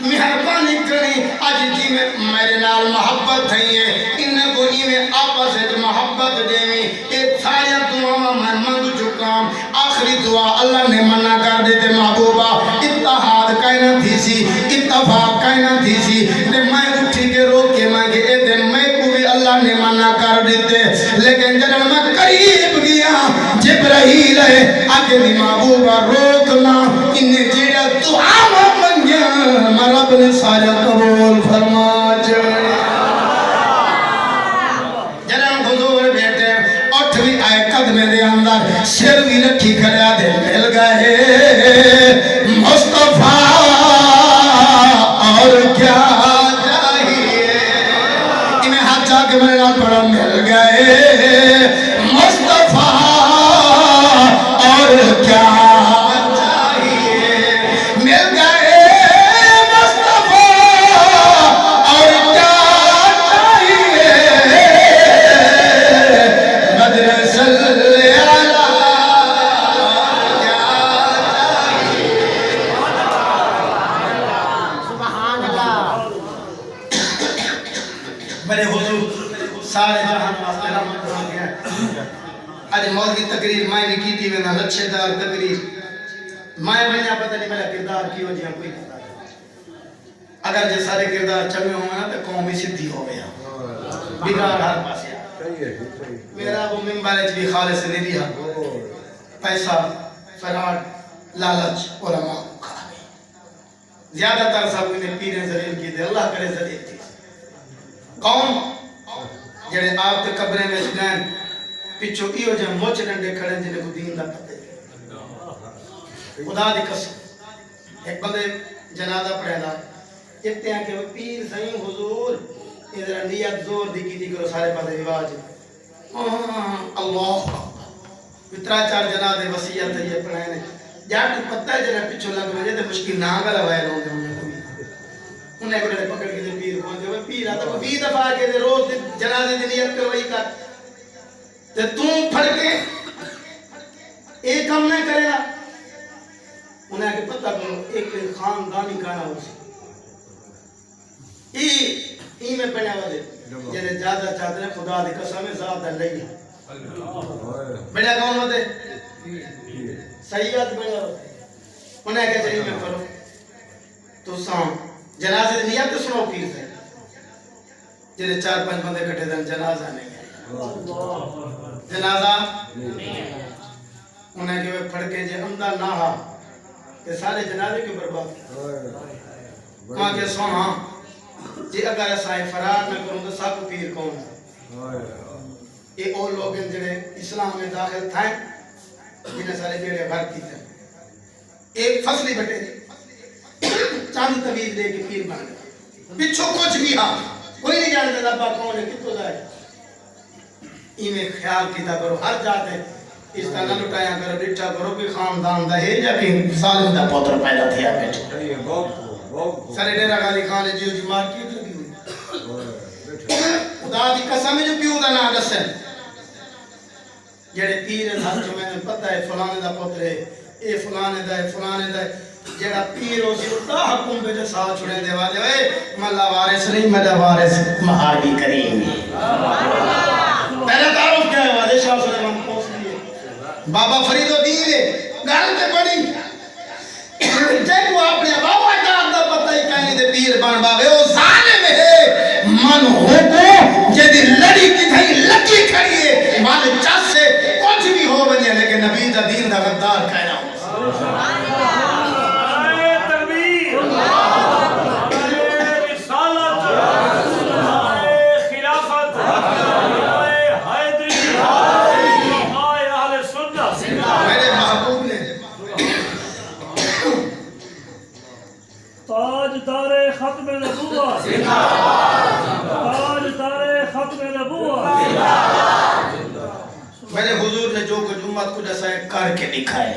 مہربانی کریں آج جی میں میرے نال محبت تھئی ہے انہیں کو ایویں آپس ہے محبت دیویں ایک سایہ دعا میں منگ چکا آخری دعا اللہ نے منع کر دیتے محبوبہ اتحاد کائنہ تھی سی اتفاق کائنہ تھی سی میں اٹھی کے روک کے مانگے اے دن میں کو بھی اللہ نے منع کر دیتے لیکن جب میں قریب گیا جبرائیل ہے آگے دی محبوبہ روکنا انہیں جیڑا دعا رب نے سارا قبول فرما چڑھے جنہاں حضور بیٹھے اٹھ بھی آئے قدمے دے اندر سر بھی رکھی کھڑیا دے مل گئے مصطفیٰ اور کیا چاہیے انہیں ہاتھ جا کے میرے نام پڑھا مل گئے مصطفیٰ اور کیا تقریر میں نے کی تھی میں نے لچھے دار تقریر میں بنیا پتہ نہیں میرا کردار کی ہو جہاں کوئی کردار اگر جو سارے کردار چلے ہوں نا تو قومی صدی ہو گیا بگاڑ ہر پاس میرا وہ ممبرج بھی خالص نہیں دیا پیسہ فراڈ لالچ علماء کو کھا گئی زیادہ تر سب انہیں پیریں ذلیل کی دے اللہ کرے ذلیل تھی قوم جڑے آپ تے قبریں میں جگائیں پچھو کیوں جہاں موچ ڈنڈے کھڑے جنہیں کو دین دا پتے خدا دی قسم ایک بندے جنازہ پڑھے دا کہتے ہیں کہ وہ پیر سائیں حضور ادھر نیت زور دی کی کرو سارے پاسے رواج اللہ اترا چار جنازے وصیت ہے یہ پڑھائے نے جاٹ پتہ ہے جنہیں پچھو لگ مجھے تو مشکل نہ گلا وائر ہوں گے انہیں کو پکڑ کے پیر پہنچے وہ پیر آتا وہ 20 دفعہ کے روز جنازے دی نیت کروائی کر تو تم پھڑ کے ایک کام نہیں کرے گا انہیں کہ پتہ کرو ایک خاندانی کانا ہو سی ای میں پڑھنے والے جنہیں زیادہ چاہتے ہیں خدا دی قسم ذات اللہ بڑا کون ہوتے سید بنا انہیں کہا چاہیے میں کرو تو سام جنازے نیت سنو پیر سے جنہیں 4-5 بندے کٹھے دن جنازہ نہیں ہے جنازہ انہیں کہ وہ پھڑ کے جے اندر نہ ہا کہ سارے جنازے کیوں برباد کہاں کہ سونا جی اگر ایسا فرار نہ کروں تو سب پیر کون ہے یہ وہ لوگ ہیں جنہیں اسلام میں داخل تھائیں جنہیں سارے بیڑے گھر کی تھے ایک فصلی بٹے چاند طویل دے کے پیر بن گئے پچھو کچھ بھی ہاں کوئی نہیں جانتا ربا کون ہے کتوں جائے انہیں خیال کیتا کرو ہر جاتے اس طرح نہ لٹایا کرو ڈٹھا کرو کہ خاندان دا ہے یا کہ سالم دا پوتر پیدا تھیا بیٹھے سارے ڈیرہ غازی خان نے جیو جی مار کیوں جو بھی خدا دی قسم جو پیوں دا نام دسن جڑے پیر ہر جو میں نے پتہ ہے فلانے دا پوتر ہے اے فلانے دا ہے فلانے دا ہے جڑا پیر ہو سی اتا حکم پہ جو ساتھ چھڑے دے والے ہوئے ملا وارث نہیں میرا وارث مہاجی کریم پہلے تعارف کیا ہے والد شاہ سلیمان پوچھ لیے بابا فرید الدین ہے گھر تے پڑھی جب وہ اپنے بابا جان دا پتہ ہی کہنے دے پیر بن باوے وہ ظالم ہے من ہو کو جدی لڑی کی تھئی لکی کھڑی ہے والد چاس سے کچھ بھی ہو بنے لیکن نبی دا دین دا غدار کہنا ہو ختم نبوت تاج تارے ختم نبوت میرے حضور نے جو کچھ امت کو دسائے کر کے دکھائے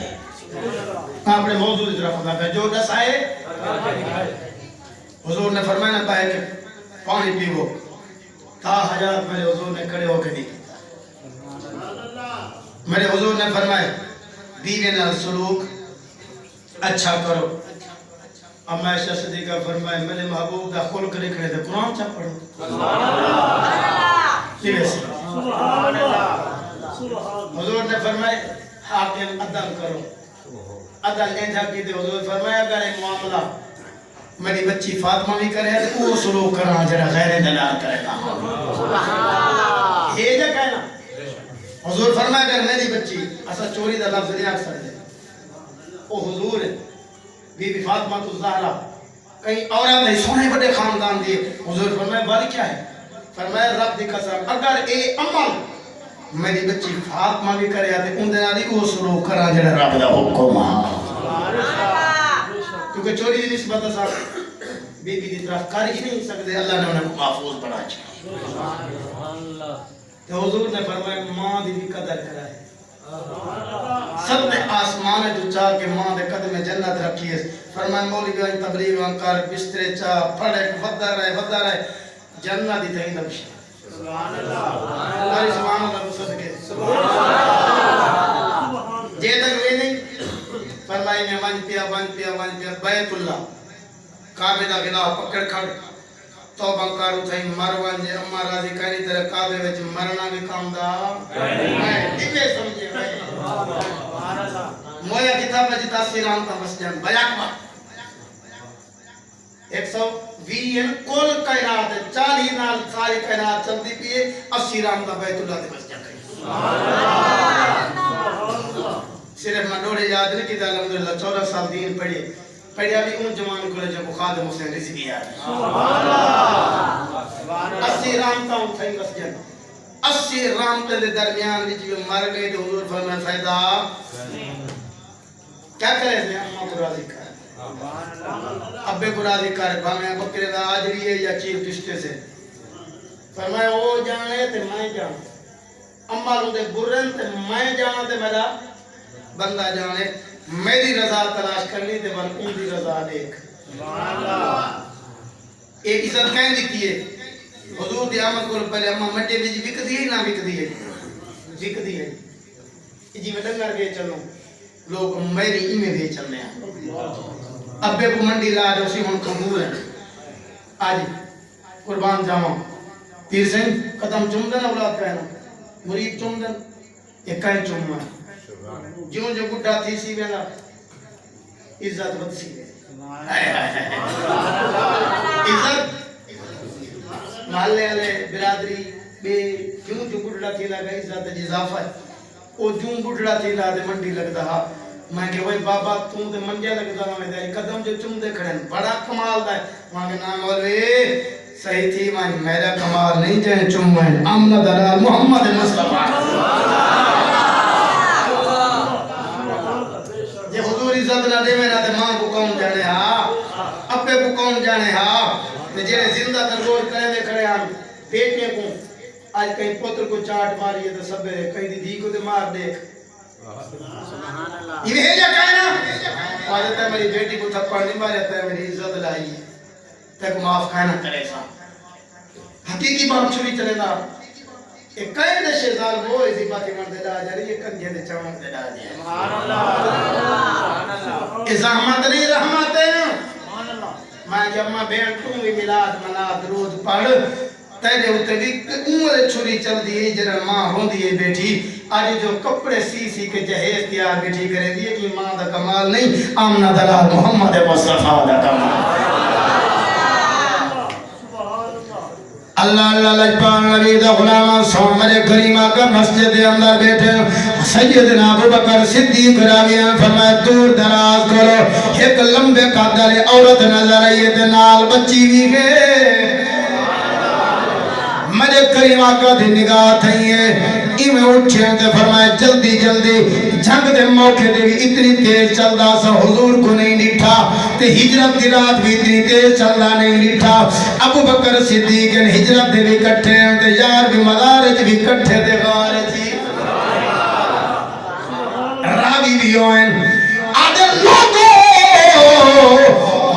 آپ نے موضوع اس طرف ہوتا ہے جو دسائے حضور نے فرمایا نہ پائے کہ پانی پیو تا حجات میرے حضور نے کھڑے ہو کے نہیں میرے حضور نے فرمایا بیوی نال سلوک اچھا کرو اب میں عائشہ صدیقہ فرمائے میرے محبوب دا خلق لکھنے دے قرآن چاہ پڑھو سبحان اللہ حضور نے فرمائے حاکم عدل کرو عدل انجھا کی دے حضور فرمائے اگر ایک معاملہ میری بچی فاطمہ بھی کرے تو وہ سلوک کرنا جرا غیر دلال کرے گا یہ جا کہنا حضور فرمائے اگر میری بچی اسا چوری دا لفظ نہیں اکثر ہے وہ حضور ہے بی بی فاطمہ تو زہرا کئی عورت نہیں سونے بڑے خاندان دیے حضور فرمائے والی کیا ہے فرمائے رب دی قسم اگر اے عمل میری بچی فاطمہ بھی کرے آتے ان دن آدھی وہ سلوک کرا جڑا رب دا حکم کیونکہ چوری دی نسبت صاحب بی بی دی طرف کر ہی نہیں سکتے اللہ نے انہیں محفوظ بڑھا چاہیے تو حضور نے فرمائے ماں دی بھی قدر کرائے سب نے آسمان ہے جو چاہ کے ماں دے قدم جنت رکھی ہے فرمائے مولی گئے تبلیغ کر بسترے چاہ پڑھے ودا رہے جنت ہی تھی نبشی سبحان اللہ سبحان اللہ صدقے جے تک وہ نہیں فرمائے میں ون پیا بیت اللہ کعبے دا گلا پکڑ کھڑ توبہ کارو تھئی مروان جے اما راضی کری تیرے کعبے وچ مرنا بھی کام دا میں دیوے سمجھے مویا کتاب میں جتا سیران تا مسجد بیاکما 120 کل کائنات 40 نال ساری کائنات چلتی پیے 80 رام دا بیت اللہ دے مسجد صرف میں ڈوڑے یاد نہیں کہ الحمدللہ 14 سال دین پڑھیا بھی ان جوان کو جب خادم حسین رضوی یاد سبحان اللہ 80 رام تا اٹھائی مسجد 80 رام تے درمیان وچ مر گئے تو حضور فرمایا فائدہ کیا کرے اس نے اماں کو راضی کر ابے کو راضی کر بھاویں بکرے دا آجری ہے یا چیل کشتے سے فرمایا وہ جانے تے میں جانے اماں لوں دے برن تے میں جانا تے میرا بندہ جانے میری رضا تلاش کرنی تے بل ان دی رضا دیکھ سبحان اللہ ایک عزت کہیں دیتی ہے حضور دی آمد کو پہلے اماں مٹے بھی وک دی ہے نہ وک دی ہے جی میں ڈنگر گئے چلوں لوگ میری ایمیں بھی چلنے ہیں ابے کو منڈی لا جو اسی ہن قبول ہے آج قربان جاواں پیر سنگھ قدم چم دن اولاد کہنا مرید چم دن ایک کہیں چم ہے جوں جو بڈھا تھی سی ویلا عزت بد سی عزت محلے والے برادری بے جوں جو بڈھا تھی لگا عزت جی اضافہ ہے او جوں بڈھا تھی لا دے منڈی لگدا ہا میں کہ وہی بابا توں تے منجے لگدا میں دے قدم جو چم دے کھڑے بڑا کمال دا ہے وہاں کے نام مولوی صحیح تھی میں میرا کمال نہیں جائے چم میں آمنہ دلال محمد مصطفیٰ یہ حضور عزت نہ دے میں نہ دے ماں کو کون جانے ہاں اپے کو کون جانے ہاں جنہیں زندہ ترگوش کرے دے کھڑے ہاں بیٹے کو آج کہیں پتر کو چاٹ ماری ہے تو سب کہیں دی کو دے مار دیکھ یہ ہے جا کہنا آ جاتا ہے میری بیٹی کو تھپڑ نہیں مار جاتا ہے میری عزت لائی تک معاف کھانا کرے سا حقیقی بات چھوڑی چلے گا ایک کئی نشے زال وہ ایسی باتیں مردے لا جا رہی ہے کنجے دے چاون دے لا جا رہی زحمت نہیں رحمت ہے میں جب میں بین توں بھی ملاد مناد روز پڑھ تیرے ہوتے بھی عمر چھوڑی چل دیئے جنر ماں ہوں دیئے بیٹھی آج جو کپڑے سی سی کے جہیز تیار بیٹھی کرے دیئے کہ ماں دا کمال نہیں آمنہ دلال محمد مصطفیٰ دا کمال اللہ اللہ لجپان نبی دا غلامہ سومر کریمہ کا مسجد اندر بیٹھے سیدنا ابو بکر صدیق راویہ فرمائے دور دراز کرو ایک لمبے قدر عورت نظر آئیے دے نال بچی بھی گئے میرے کریمہ کا دی نگاہ تھائیے میں اٹھیں تے فرمائے جلدی جلدی جھنگ دے موقع دے بھی اتنی تیز چلدا سا حضور کو نہیں ڈٹھا تے ہجرت دی رات بھی اتنی تیز چلدا نہیں ڈٹھا ابو بکر صدیق نے ہجرت دے بھی کٹھے تے یار بھی مدارج بھی کٹھے دے غار تھی راوی بھی ہوئیں آدھے لوگوں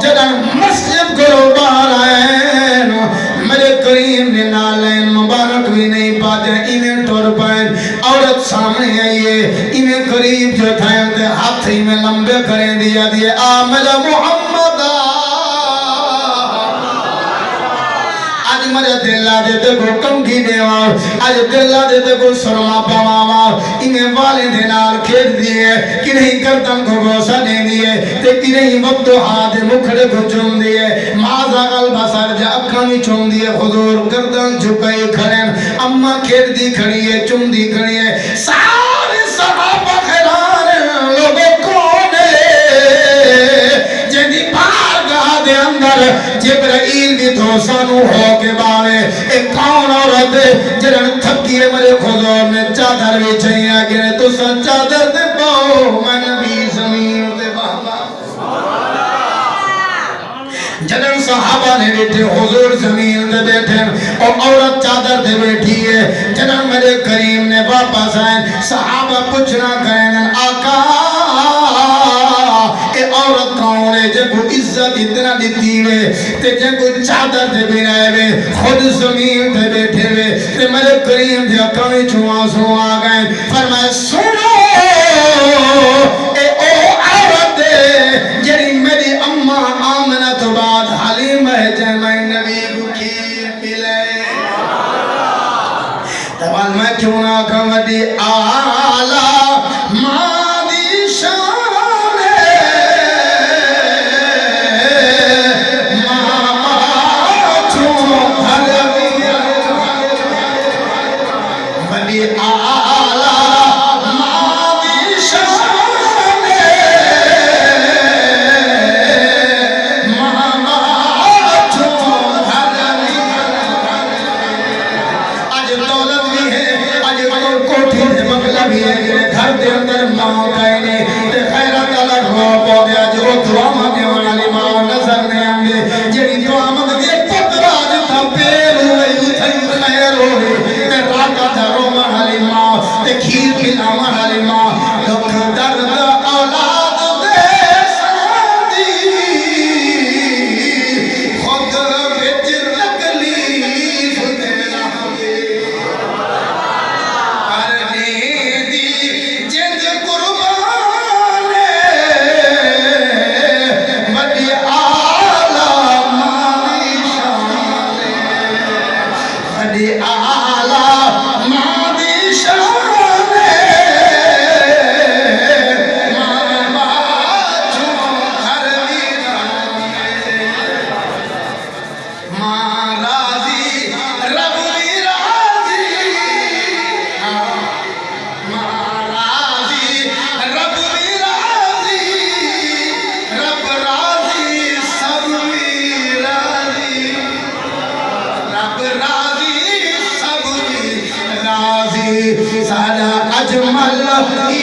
جدن مسجد کو بار آئیں میرے کریم نے نالین مبارک بھی نہیں پاتے انہیں ٹور پائیں عورت سامنے آئیے انہیں قریب جو تھائیں تے ہاتھ ہی میں لمبے کریں دیا دیئے آمد محمد آج مجھے دلہ دیتے کو کنگی دیواں آج دلہ دیتے کو سرما پاواں انہیں والے دینار کھیٹ دیئے کہ نہیں گردن کو گوسا دے دیئے تے کہ نہیں وقت ہاتھ مکھڑے کو چوم دیئے مازا قلبہ سر جا اکھانی چوم دیئے حضور گردن جھکائی کھڑیں اما کھیٹ دی کھڑی ہے چوم دی کھڑی ہے سارے صحابہ خیران لوگوں کونے جنہی بارگاہ دے اندر جبرائیل بھی دوسانو ہو کے باوے ایک کون عورت جنہن تھکیے مرے حضور نے چادر بھی چاہیے گرے تو سن چادر دے پاؤ میں نبی زمین دے بابا جنہن صحابہ نے بیٹھے حضور زمین دے بیٹھے اور عورت چادر دے بیٹھی ہے جنہن میرے کریم نے واپس آئیں صحابہ پوچھنا کریں آقا اے عورت کون ہے جب وہ عزت اتنا دیتی ہے تے جب وہ چادر دے بنائے ہوئے خود زمین دے بیٹھے ہوئے تے میرے کریم دے کمی چوہاں سو آگئے فرمائے سنو اے او عورت جنہی میری اممہ آمنہ تو بعد حلیم ہے جمعی نبی کو کھیر پلے تبال میں کیوں نہ کمدی آلہ مادی شان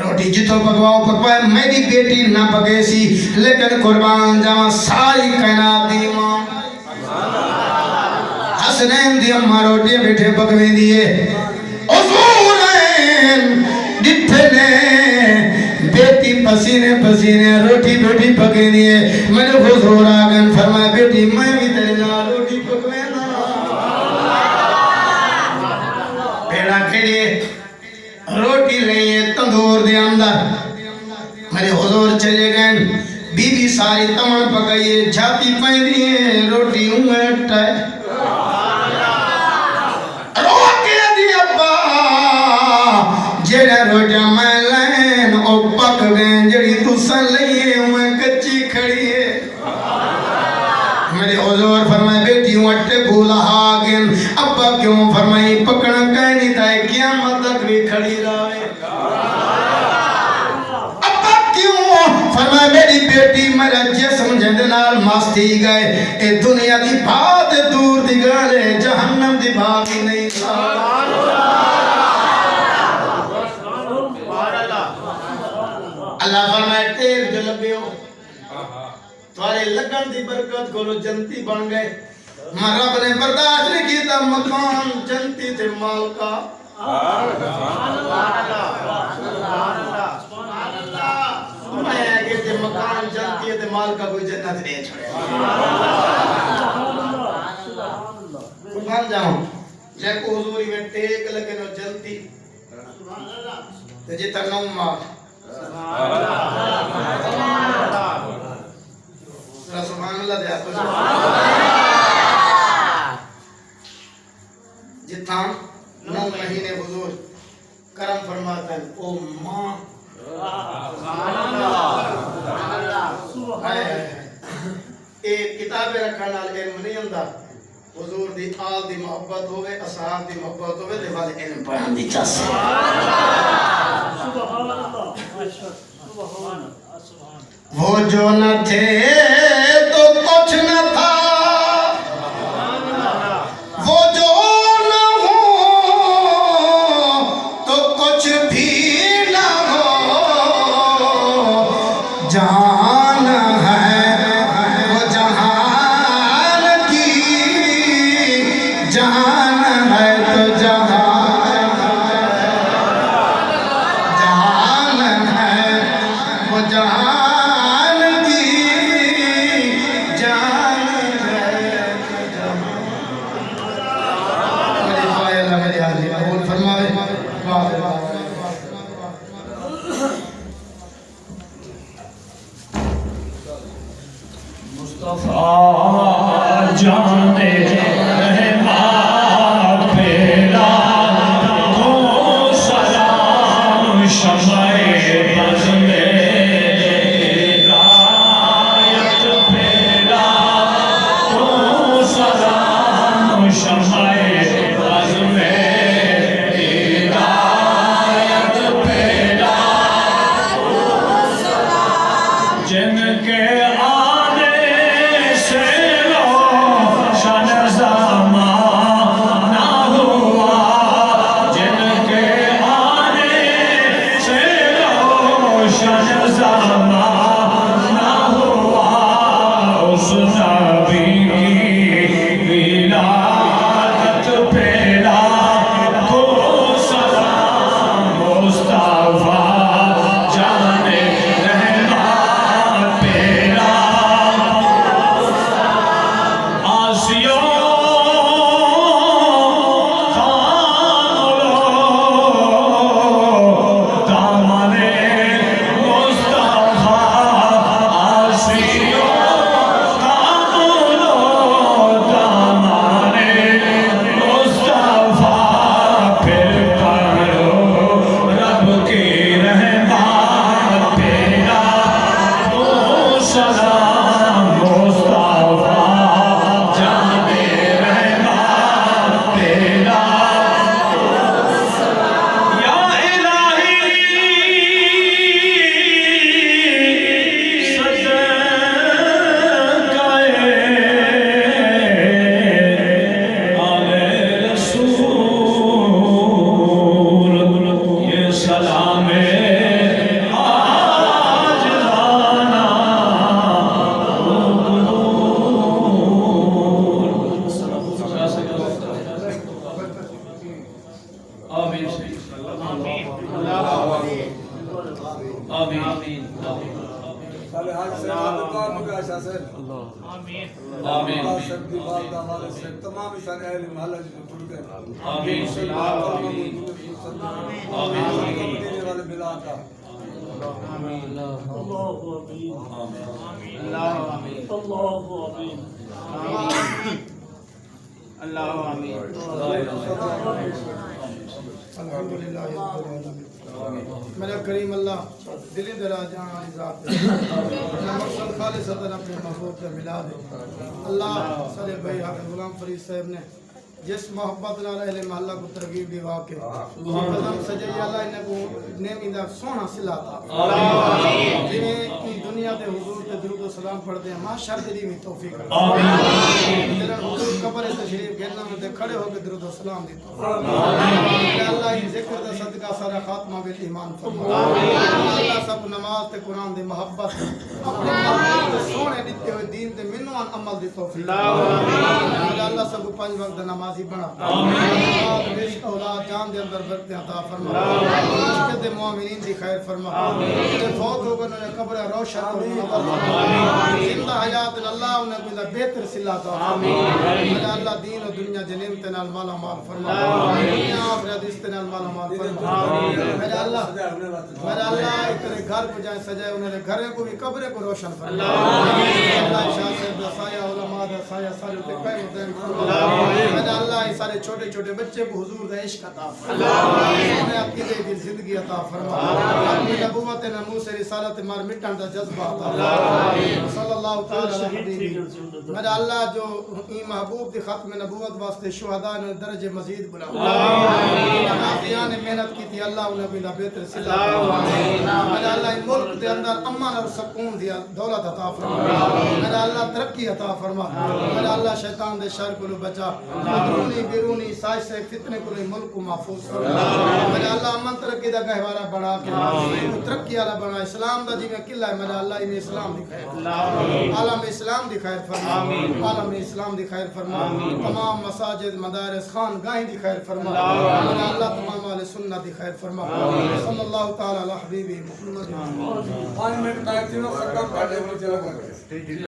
روٹی جتوں پکواؤ پکوائے میری بیٹی نہ پکے سی لیکن قربان جاواں ساری کائنات دی ماں حسنین دی اماں روٹی بیٹھے پکویں دیے حضورین ڈٹھے نے بیٹی پسینے پسینے روٹی بیٹی پکیں دیے میرے حضور آگن فرمائے بیٹی میں بھی تیرے نال روٹی پکویں نا پیڑا کھڑے روٹی لئیے تندور دے اندر میرے حضور چلے گئے بی بی ساری تمن پکائیے جھاتی پائیں دیئے روٹی اٹھائے روٹی دی ابا جیڑا روٹا میں لین او پک گئے جڑی تسا لئیے میں کچی کھڑی ہے میرے حضور فرمائے بیٹی اٹھے بھولا آگن ابا کیوں فرمائی پکڑا کہنی تھا قیامت تک بھی کھڑی رہے ابا کیوں فرمایا میری بیٹی میرا جسم جندنال ماستی گئے اے دنیا دی بات دور دی گالے جہنم دی بات ہی نہیں اللہ فرمائے تیل جو لبے ہو تمہارے لگن دی برکت کو جنتی بن گئے رب نے برداشت نہیں کیتا مکان جنتی تھے مال کا میں آگے تھے مکان جنتی تھے مال کا کوئی جنت نہیں چھوڑے قربان جاؤں جے کو حضوری میں ٹیک لگے نو جنتی تجھے تنوں مال سبحان اللہ دیا جتنا 9 مہینے حضور کرم فرماتا ہے او ماں ایک کتابیں رکھنے والے علم نہیں ہوندا حضور دی آل دی محبت ہوئے اصحاب دی محبت ہوئے تے والے علم پڑھان دی چاس سبحان اللہ سبحان اللہ وہ جو نہ تھے تو کچھ نہ تھا وہ جو نہ ہو تو کچھ بھی نہ ہو جہان ہے وہ جہان کی جہان ہے تو جہان ہے وہ جہان کی آمین آمین سارے حاج سے دعا مگا شاسن آمین آمین اللہ سب دی والدہ والد سے تمام سارے اہل محلہ جو چھوڑ گئے آمین آمین والے ملا کا اللہ آمین اللہ آمین اللہ آمین اللہ آمین الحمدللہ رب العالمین میرا کریم اللہ دلی دراجاں والی ذات اپنا مقصد خالصتاً اپنے محبوب سے ملا دے اللہ صلی بھائی حافظ غلام فرید صاحب نے جس محبت نال اہل محلہ کو ترغیب دیوا کے قدم سجائی اللہ انہیں کو نیمی دا سونا صلہ تھا جنہیں کی دنیا دے حضور تے درود و سلام پڑھتے ہیں معاشر دلی میں توفیق دلن حضور قبر تشریف گھرنا میں دے کھڑے ہو کے درود و سلام دیتا اللہ ہی ذکر دا صدقہ سارا خاتمہ بیت ایمان فرما اللہ سب نماز تے قرآن دے محبت اپنے محبت تے سونے دیتے ہوئے دین تے منوان عمل دی توفیق اللہ سب پانچ وقت نمازی بنا آمین رزق اولاد جان دے اندر برکت عطا فرما عشق دے مومنین دی خیر فرما جے فوت ہو گئے انہیں قبر روشن اور منور فرما زندہ حیات اللہ انہیں کوئی بہتر صلہ عطا فرما اللہ دین و دنیا جنمت نال مالا مال فرما دنیا آخرت اس نال مالا مال فرما میرا اللہ اتنے گھر کو جائیں سجائے انہیں گھریں کو بھی قبریں کو روشن فرما اللہ شاہ صاحب دا سایہ علماء دا سایہ سارے تے قائم دائم فرما میرا اللہ یہ سارے چھوٹے چھوٹے بچے کو حضور دا عشق عطا فرما انہیں عقیدے کی زندگی عطا فرما اپنی نبوت نمو سے رسالت مار مٹن دا جذبہ عطا فرما صلی اللہ تعالی علیہ حبیبی میرا اللہ جو این محبوب دی ختم نبوت واسطے شہداء نے درجے مزید بلا نافیان محنت کی تھی اللہ انہیں بلا بہتر صلہ میرا اللہ ان ملک دے اندر امن اور سکون دیا دولت عطا فرما میرا اللہ ترقی عطا فرما میرا اللہ شیطان دے شر کو بچا اندرونی بیرونی سائز سے فتنے کو ملک کو محفوظ فرما میرا اللہ امن ترقی دا گہوارہ بڑھا کے ترقی والا بنا اسلام دا جی میں قلعہ ہے میرا اللہ انہیں اسلام دکھائے عالم اسلام دی خیر فرما عالم اسلام دی خیر فرما تمام مساجد مدارس خان گاہیں دی خیر فرما میرا اللہ تمام اہل سنت دی خیر فرما صلی اللہ تعالی علی حبیبی محمد 5 منٹ ٹائم تھی نا ختم کر دے مجھے لگا